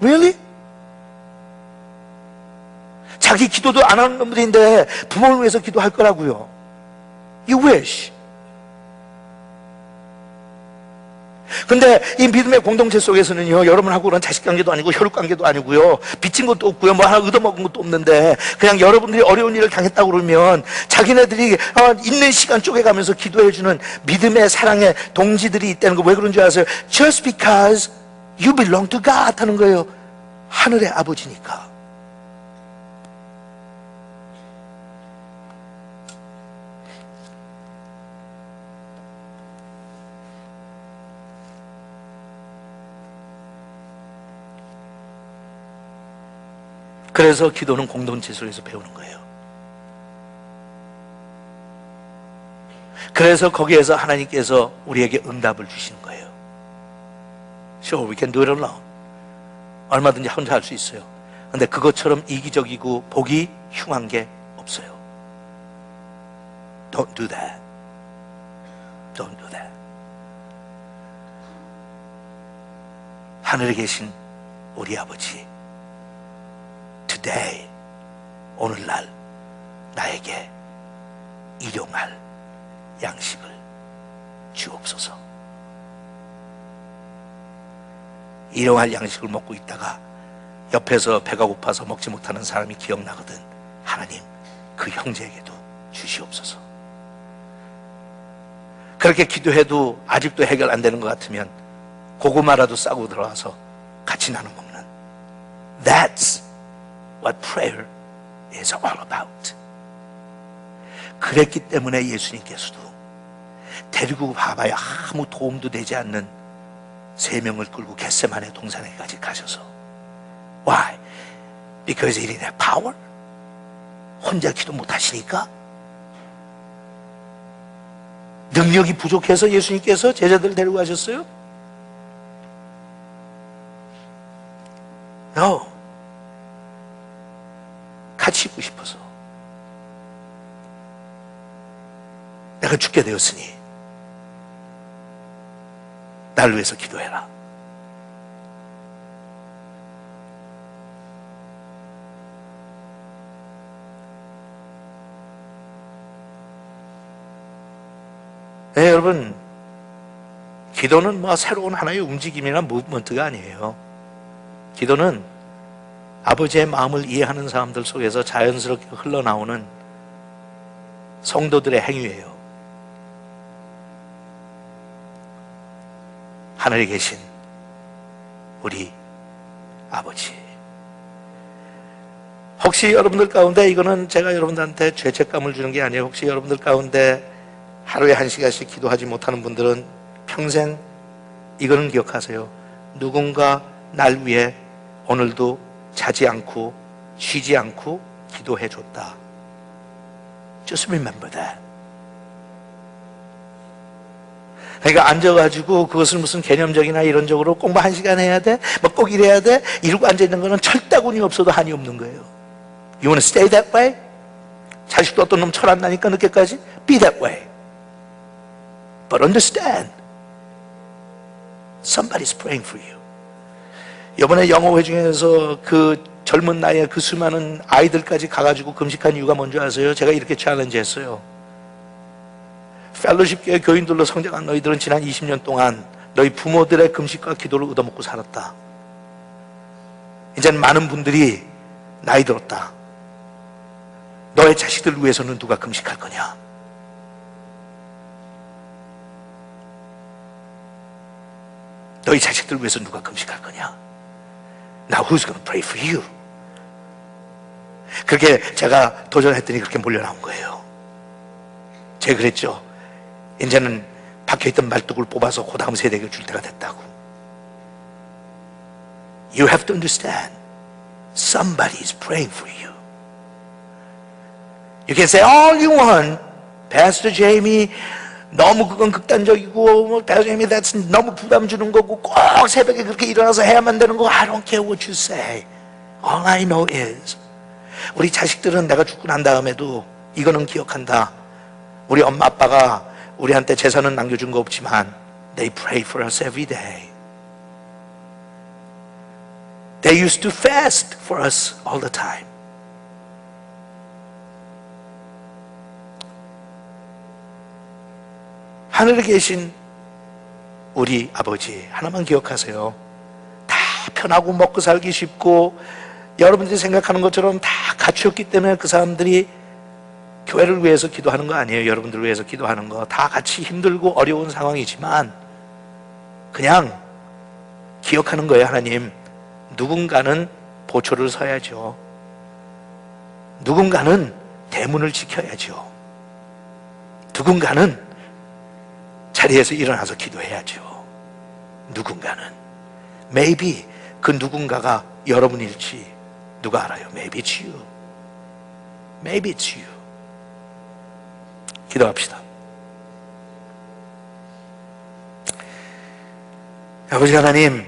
Really? 자기 기도도 안 하는 놈들인데 부모를 위해서 기도할 거라고요. You wish. 근데 이 믿음의 공동체 속에서는요, 여러분하고는 자식관계도 아니고 혈육관계도 아니고요, 빚진 것도 없고요, 뭐 하나 얻어먹은 것도 없는데 그냥 여러분들이 어려운 일을 당했다고 그러면 자기네들이 있는 시간 쪼개가면서 기도해주는 믿음의 사랑의 동지들이 있다는 거 왜 그런 줄 아세요? Just because you belong to God 하는 거예요. 하늘의 아버지니까. 그래서 기도는 공동체 속에서 배우는 거예요. 그래서 거기에서 하나님께서 우리에게 응답을 주시는 거예요. Sure, we can do it alone. 얼마든지 혼자 할 수 있어요. 근데 그것처럼 이기적이고 보기 흉한 게 없어요. Don't do that. Don't do that. 하늘에 계신 우리 아버지, Today, 오늘날 나에게 일용할 양식을 주옵소서. 일용할 양식을 먹고 있다가 옆에서 배가 고파서 먹지 못하는 사람이 기억나거든. 하나님, 그 형제에게도 주시옵소서. 그렇게 기도해도 아직도 해결 안 되는 것 같으면 고구마라도 싸고 들어와서 같이 나눠 먹는. That's what prayer is all about. 그랬기 때문에 예수님께서도 데리고 가봐야 아무 도움도 되지 않는 3명을 끌고 겟세마네 동산에까지 가셔서 Why? Because he didn't have power? 혼자 기도 못하시니까? 능력이 부족해서 예수님께서 제자들을 데리고 가셨어요? No. 같이 있고 싶어서. 내가 죽게 되었으니 나를 위해서 기도해라. 네, 여러분, 기도는 뭐 새로운 하나의 움직임이나 무브먼트가 아니에요. 기도는 아버지의 마음을 이해하는 사람들 속에서 자연스럽게 흘러나오는 성도들의 행위예요. 하늘에 계신 우리 아버지. 혹시 여러분들 가운데, 이거는 제가 여러분들한테 죄책감을 주는 게 아니에요. 혹시 여러분들 가운데 하루에 1시간씩 기도하지 못하는 분들은 평생 이거는 기억하세요. 누군가 날 위해 오늘도 자지 않고 쉬지 않고 기도해 줬다. Just remember that. 그러니까 앉아가지고 그것을 무슨 개념적이나 이론적으로 공부 1시간 해야 돼? 뭐 꼭 이래야 돼? 이러고 앉아있는 거는 철다군이 없어도 한이 없는 거예요. You want to stay that way? 자식도 어떤 놈 철 안 나니까 늦게까지? Be that way. But understand, somebody's praying for you. 이번에 영어회 중에서 그 젊은 나이에 그 수많은 아이들까지 가가지고 금식한 이유가 뭔지 아세요? 제가 이렇게 챌린지 했어요. 펠로십 교회 교인들로 성장한 너희들은 지난 20년 동안 너희 부모들의 금식과 기도를 얻어먹고 살았다. 이제는 많은 분들이 나이 들었다. 너의 자식들 위해서는 누가 금식할 거냐? 너희 자식들 위해서 누가 금식할 거냐? Now who's going to pray for you? 그렇게 제가 도전했더니 그렇게 몰려 나온 거예요. 제가 그랬죠. 이제는 박혀있던 말뚝을 뽑아서 그 다음 세대에게 줄 때가 됐다고. You have to understand, somebody is praying for you. You can say all you want, Pastor Jamie, 너무 그건 극단적이고, Pastor Jamie, that's 너무 부담 주는 거고, 꼭 새벽에 그렇게 일어나서 해야만 되는 거. I don't care what you say. All I know is, 우리 자식들은 내가 죽고 난 다음에도 이거는 기억한다. 우리 엄마 아빠가 우리한테 재산은 남겨준 거 없지만 they pray for us every day. They used to fast for us all the time. 하늘에 계신 우리 아버지 하나만 기억하세요. 다 편하고 먹고 살기 쉽고 여러분들이 생각하는 것처럼 다 갖추었기 때문에 그 사람들이 교회를 위해서 기도하는 거 아니에요. 여러분들을 위해서 기도하는 거. 다 같이 힘들고 어려운 상황이지만 그냥 기억하는 거예요. 하나님, 누군가는 보초를 서야죠. 누군가는 대문을 지켜야죠. 누군가는 자리에서 일어나서 기도해야죠. 누군가는. Maybe 그 누군가가 여러분일지 누가 알아요? Maybe it's you. Maybe it's you. 기도합시다. 아버지 하나님,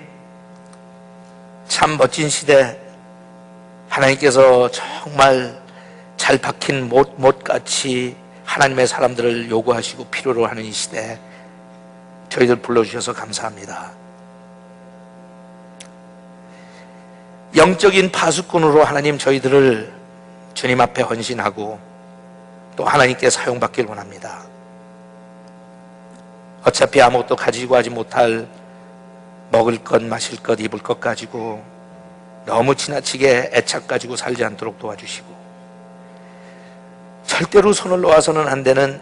참 멋진 시대, 하나님께서 정말 잘 박힌 못같이 하나님의 사람들을 요구하시고 필요로 하는 이 시대, 저희들 불러주셔서 감사합니다. 영적인 파수꾼으로 하나님 저희들을 주님 앞에 헌신하고 또 하나님께 사용받길 원합니다. 어차피 아무것도 가지고 하지 못할 먹을 것, 마실 것, 입을 것 가지고 너무 지나치게 애착 가지고 살지 않도록 도와주시고, 절대로 손을 놓아서는 안 되는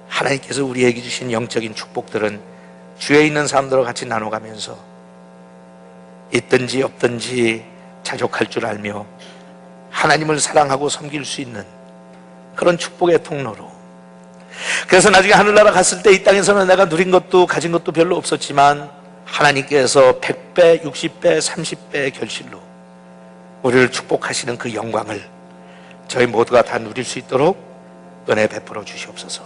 하나님께서 우리에게 주신 영적인 축복들은 주에 있는 사람들과 같이 나눠가면서 있든지 없든지 자족할 줄 알며 하나님을 사랑하고 섬길 수 있는 그런 축복의 통로로, 그래서 나중에 하늘나라 갔을 때 이 땅에서는 내가 누린 것도 가진 것도 별로 없었지만 하나님께서 100배, 60배, 30배의 결실로 우리를 축복하시는 그 영광을 저희 모두가 다 누릴 수 있도록 은혜 베풀어 주시옵소서.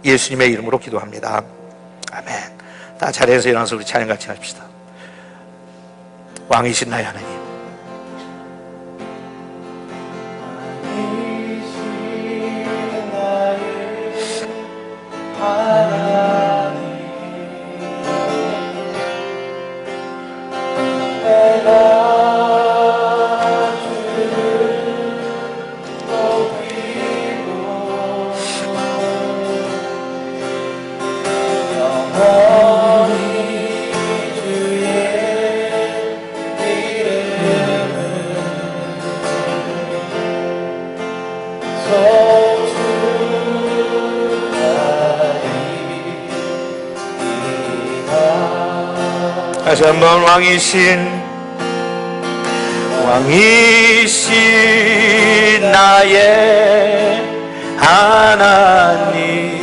예수님의 이름으로 기도합니다. 아멘. 다 자리에서 일어나서 우리 찬양 같이 합시다. 왕이신 나의 하나님, 다시 한번 왕이신 나의 하나님,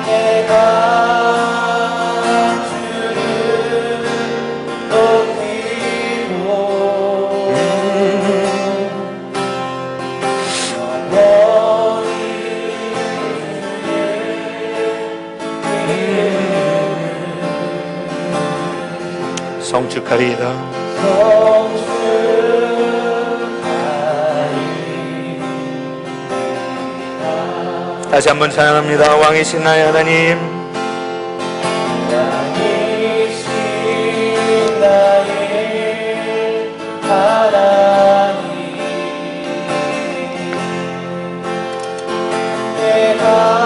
내가 주를 높이고 성축하리이다. 다시 한번 찬양합니다. 왕이신 나의 하나님, 왕이신 나의 하나님, 내가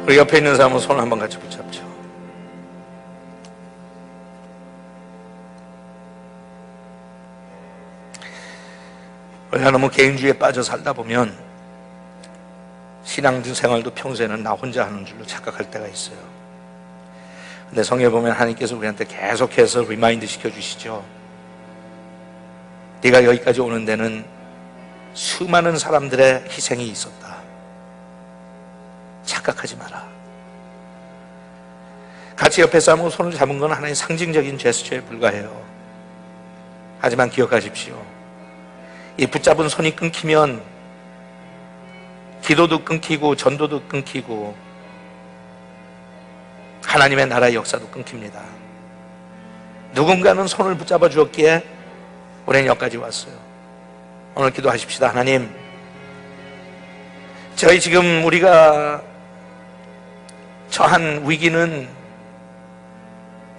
우리 옆에 있는 사람은 손을 한번 같이 붙잡죠. 우리가 너무 개인주의에 빠져 살다 보면 신앙 생활도 평소에는 나 혼자 하는 줄로 착각할 때가 있어요. 근데 성경에 보면 하나님께서 우리한테 계속해서 리마인드 시켜주시죠. 네가 여기까지 오는 데는 수많은 사람들의 희생이 있었다. 착각하지 마라. 같이 옆에 사람하고 손을 잡은 건 하나의 상징적인 제스처에 불과해요. 하지만 기억하십시오. 이 붙잡은 손이 끊기면 기도도 끊기고 전도도 끊기고 하나님의 나라의 역사도 끊깁니다. 누군가는 손을 붙잡아 주었기에 우리는 여기까지 왔어요. 오늘 기도하십시다. 하나님, 저희 지금 우리가 처한 위기는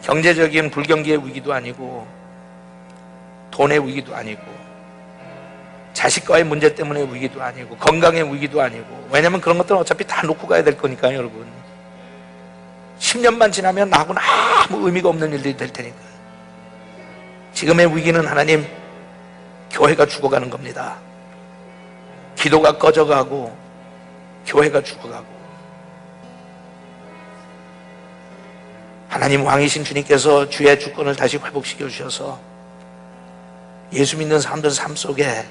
경제적인 불경기의 위기도 아니고 돈의 위기도 아니고 자식과의 문제 때문에 위기도 아니고 건강의 위기도 아니고, 왜냐하면 그런 것들은 어차피 다 놓고 가야 될 거니까요. 여러분, 10년만 지나면 나하고는 아무 의미가 없는 일들이 될 테니까. 지금의 위기는 하나님, 교회가 죽어가는 겁니다. 기도가 꺼져가고 교회가 죽어가고, 하나님 왕이신 주님께서 주의 주권을 다시 회복시켜 주셔서 예수 믿는 사람들 삶 속에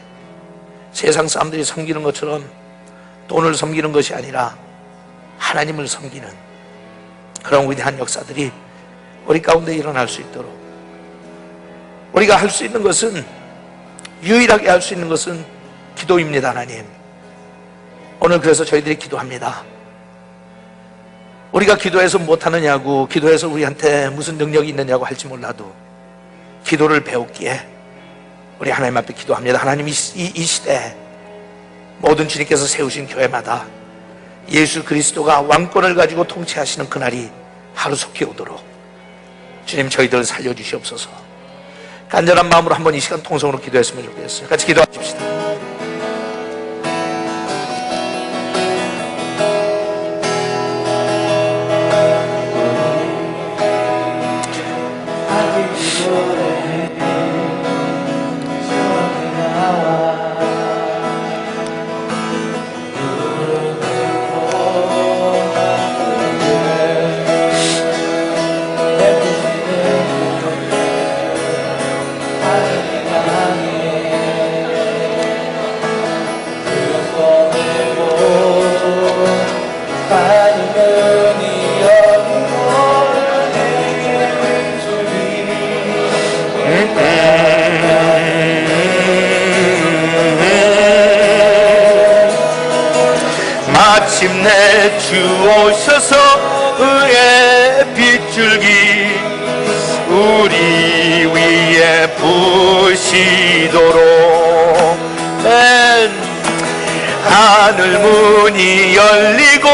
세상 사람들이 섬기는 것처럼 돈을 섬기는 것이 아니라 하나님을 섬기는 그런 위대한 역사들이 우리 가운데 일어날 수 있도록, 우리가 할 수 있는 것은, 유일하게 할 수 있는 것은 기도입니다. 하나님, 오늘 그래서 저희들이 기도합니다. 우리가 기도해서 못하느냐고, 기도해서 우리한테 무슨 능력이 있느냐고 할지 몰라도 기도를 배웠기에 우리 하나님 앞에 기도합니다. 하나님, 이 시대에 모든 주님께서 세우신 교회마다 예수 그리스도가 왕권을 가지고 통치하시는 그날이 하루속히 오도록 주님, 저희들을 살려주시옵소서. 간절한 마음으로 한번 이 시간 통성으로 기도했으면 좋겠어요. 같이 기도하십시다. 마침내 주 오셔서 의의 빗줄기 우리 위에 부시도록, 하늘 문이 열리고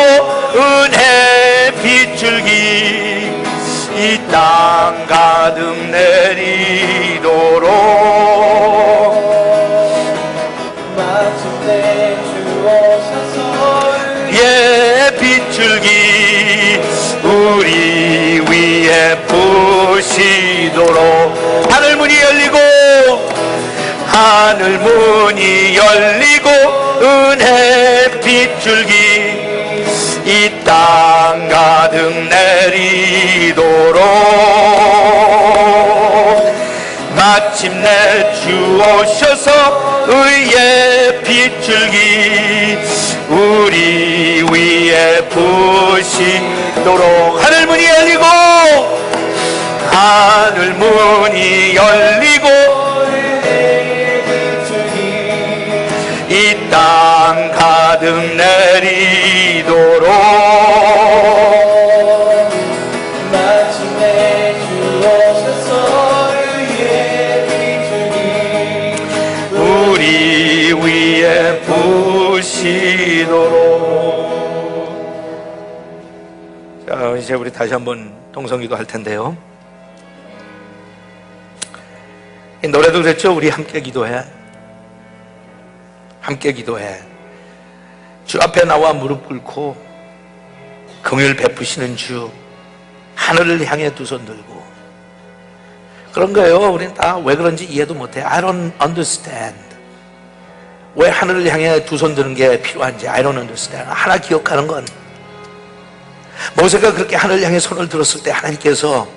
은혜 빗줄기 이 땅 가득 내리도록 마침내 주오셔서 예 빗줄기 우리 위에 부시도록 하늘문이 열리고 하늘문이 열리고 은혜 빗줄기 이 땅 가득 내리도록 마침내 주 오셔서 의의 빗줄기 우리 위에 부시도록 하늘문이 열리고 하늘문이 열리고 이 땅 가득 내리도록 마침내 주오셔서 의의 빗줄기 우리 위에 부시도록. 자, 이제 우리 다시 한번 동성기도 할 텐데요. 이 노래도 그랬죠. 우리 함께 기도해. 함께 기도해. 주 앞에 나와 무릎 꿇고 긍휼 베푸시는 주, 하늘을 향해 두 손 들고. 그런 거예요. 우리는 다 왜 그런지 이해도 못해. I don't understand. 왜 하늘을 향해 두 손 드는 게 필요한지 I don't understand. 하나 기억하는 건 모세가 그렇게 하늘을 향해 손을 들었을 때 하나님께서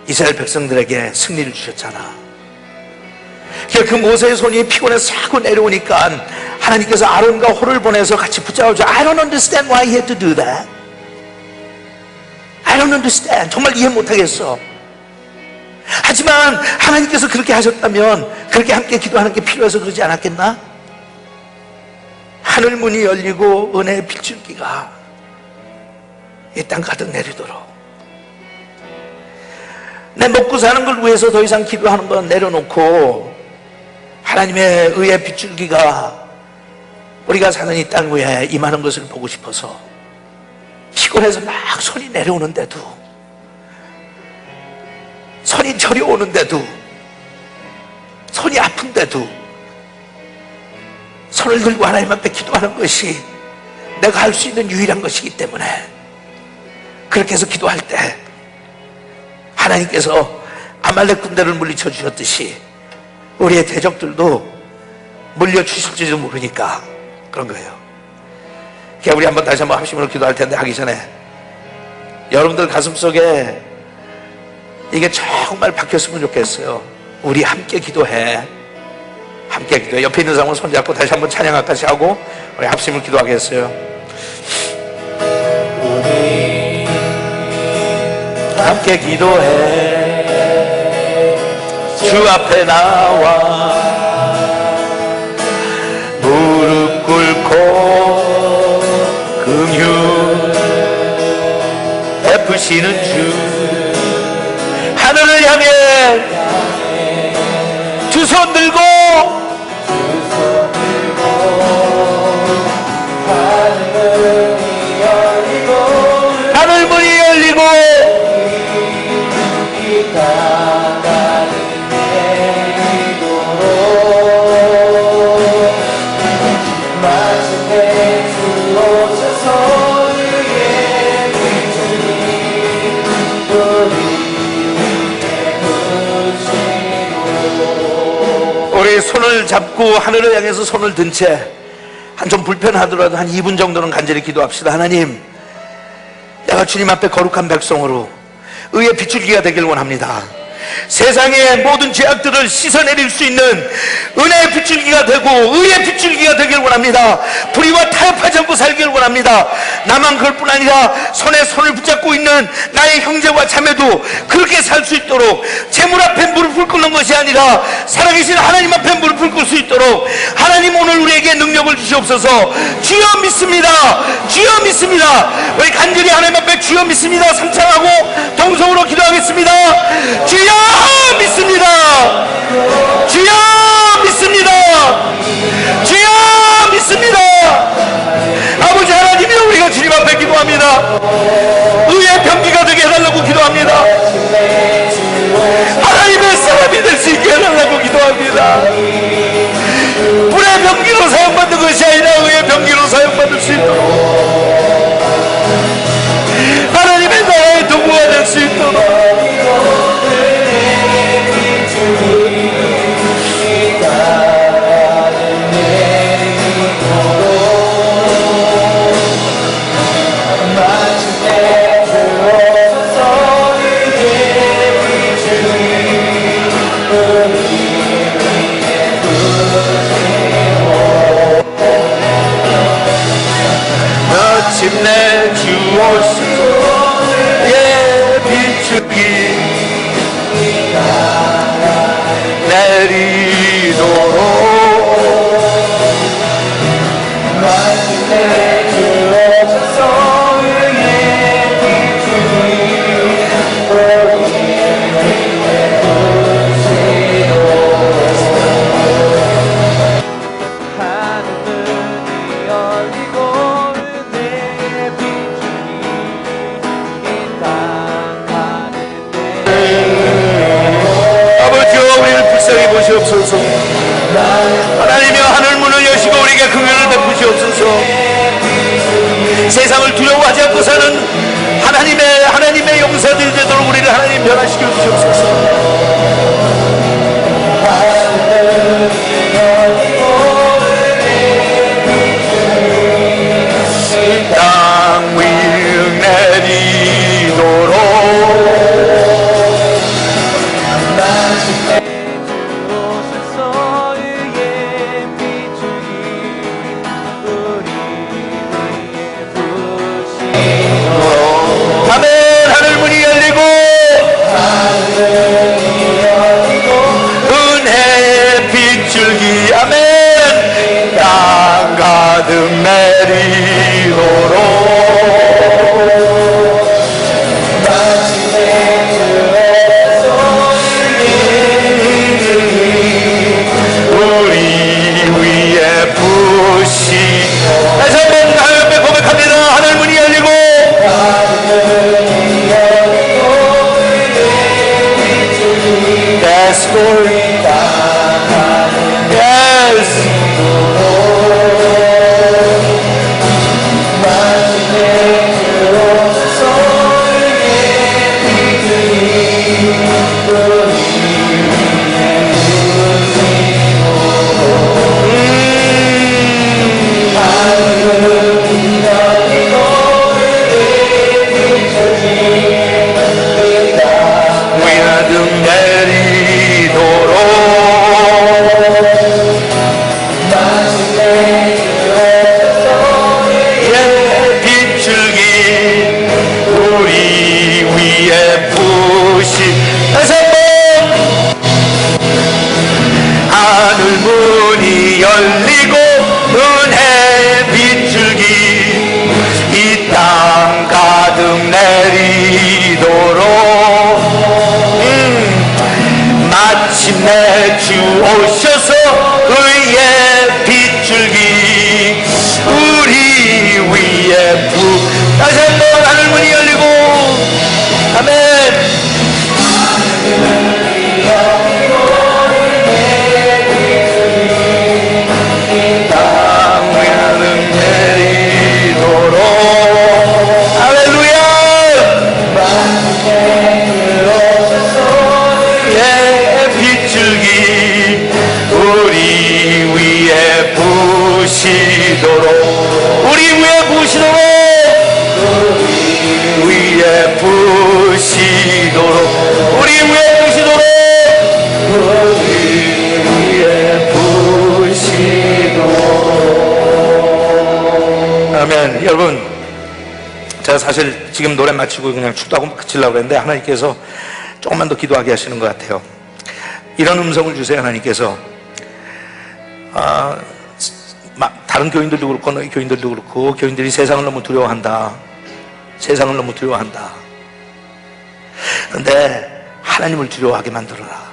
이스라엘 백성들에게 승리를 주셨잖아. 그 모세의 손이 피곤해 사고 내려오니까 하나님께서 아론과 홀을 보내서 같이 붙잡아줘. I don't understand why he had to do that. I don't understand. 정말 이해 못하겠어. 하지만 하나님께서 그렇게 하셨다면 그렇게 함께 기도하는 게 필요해서 그러지 않았겠나? 하늘 문이 열리고 은혜의 빗줄기가 이 땅 가득 내리도록. 내 먹고 사는 걸 위해서 더 이상 기도하는 건 내려놓고 하나님의 의의 빗줄기가 우리가 사는 이 땅 위에 임하는 것을 보고 싶어서 피곤해서 막 손이 내려오는데도, 손이 저려오는데도, 손이 아픈데도 손을 들고 하나님 앞에 기도하는 것이 내가 할 수 있는 유일한 것이기 때문에 그렇게 해서 기도할 때 하나님께서 아말렉 군대를 물리쳐 주셨듯이 우리의 대적들도 물려주실지도 모르니까 그런 거예요. 그러니까 우리 한번 다시 한번 합심으로 기도할 텐데 하기 전에 여러분들 가슴속에 이게 정말 박혔으면 좋겠어요. 우리 함께 기도해. 함께 기도해. 옆에 있는 사람은 손잡고 다시 한번 찬양 같이 하고 우리 합심을 기도하겠어요. 우리 함께 기도해. 주 앞에 나와 무릎 꿇고 긍휼 베푸시는 주, 하늘을 향해 두 손 들고 하늘 문이 열리고 우리 손을 잡고 하늘을 향해서 손을 든 채 한 좀 불편하더라도 한 2분 정도는 간절히 기도합시다. 하나님, 내가 주님 앞에 거룩한 백성으로 의의 비출기가 되길 원합니다. 세상의 모든 죄악들을 씻어내릴 수 있는 은혜의 빗줄기가 되고 의의 빗줄기가 되길 원합니다. 불의와 타협하지 않고 살길 원합니다. 나만 그럴 뿐 아니라 손에 손을 붙잡고 있는 나의 형제와 자매도 그렇게 살 수 있도록, 재물 앞에 무릎을 꿇는 것이 아니라 살아계신 하나님 앞에 무릎을 꿇을 수 있도록 하나님 오늘 우리에게 능력을 주시옵소서. 주여 믿습니다. 주여 믿습니다. 우리 간절히 하나님 앞에 주여 믿습니다 상창하고 동성으로 기도하겠습니다. 주여 믿습니다. 주여 믿습니다. 주여 믿습니다. 아버지 하나님이여, 우리가 주님 앞에 기도합니다. 의의 병기가 되게 해달라고 기도합니다. 하나님의 사람이 될 수 있게 해달라고 기도합니다. 불의 병기로 사용받는 것이 아니라 의의 병기로 사용받을 수 있도록, 하나님의 나라의 도구가 될 수 있도록, 마침내 주 오셔서 예 비추기 내리도록, 마침내 주 오셔서 예 보시옵소서. 하나님이여 하늘 문을 여시고 우리에게 긍휼을 베푸시옵소서. 세상을 두려워하지 않고 사는 하나님의 용사들이 되도록 우리를 하나님 변화시켜 주시옵소서. 땅 위로 내리도록 내리도록, 우리 위에 부시. 다시 한번 하나님 앞에 고백합니다. 하늘 문이 열리고 Yes, Lord. Yes. 열리고 은혜 빗줄기 이 땅 가득 내리도록, 마침내 주 오셔서 의의 빗줄기 우리 위에 다시 한번 하늘 문이 열리고, 아멘. 우리 위에 부시도록, 위에 부시도록, 우리 위에 부시도록, 위에 부시도록. 아멘. 여러분, 제가 사실 지금 노래 마치고 그냥 축도하고 그치려고 그랬는데 하나님께서 조금만 더 기도하게 하시는 것 같아요. 이런 음성을 주세요. 하나님께서 다른 교인들도 그렇고 너희 교인들도 그렇고, 교인들이 세상을 너무 두려워한다. 세상을 너무 두려워한다. 그런데 하나님을 두려워하게 만들어라.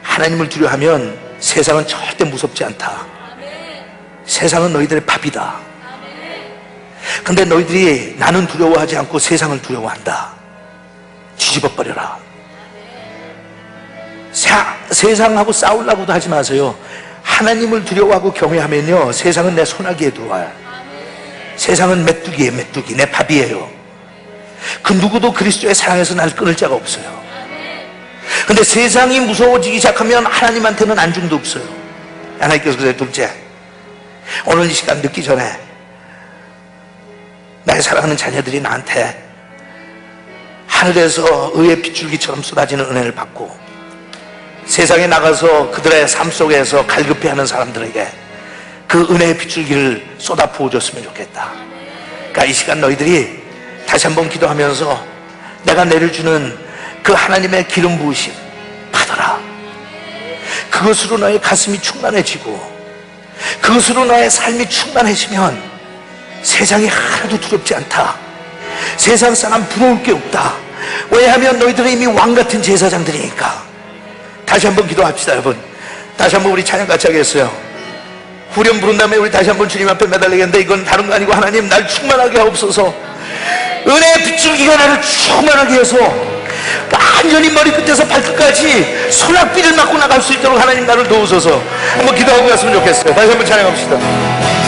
하나님을 두려워하면 세상은 절대 무섭지 않다. 세상은 너희들의 밥이다. 그런데 너희들이 나는 두려워하지 않고 세상을 두려워한다. 뒤집어 버려라. 세상하고 싸우려고도 하지 마세요. 하나님을 두려워하고 경외하면요, 세상은 내 손아귀에 들어와요. 세상은 메뚜기예요. 메뚜기. 내 밥이에요. 그 누구도 그리스도의 사랑에서 날 끊을 자가 없어요. 근데 세상이 무서워지기 시작하면 하나님한테는 안중도 없어요. 하나님께서 그래서 둘째, 오늘 이 시간 늦기 전에 나의 사랑하는 자녀들이 나한테 하늘에서 의의 빗줄기처럼 쏟아지는 은혜를 받고 세상에 나가서 그들의 삶 속에서 갈급해하는 사람들에게 그 은혜의 빗줄기를 쏟아 부어줬으면 좋겠다. 그러니까 이 시간 너희들이 다시 한번 기도하면서 내가 내려주는 그 하나님의 기름 부으심 받아라. 그것으로 너의 가슴이 충만해지고 그것으로 너의 삶이 충만해지면 세상이 하나도 두렵지 않다. 세상 사람 부러울 게 없다. 왜냐하면 너희들은 이미 왕같은 제사장들이니까. 다시 한번 기도합시다. 여러분, 다시 한번 우리 찬양 같이 하겠어요. 후렴 부른 다음에 우리 다시 한번 주님 앞에 매달리겠는데, 이건 다른 거 아니고 하나님 날 충만하게 하옵소서. 은혜의 빗줄기가 나를 충만하게 해서 완전히 머리끝에서 발끝까지 소낙비를 맞고 나갈 수 있도록 하나님 나를 도우소서. 한번 기도하고 갔으면 좋겠어요. 다시 한번 찬양합시다.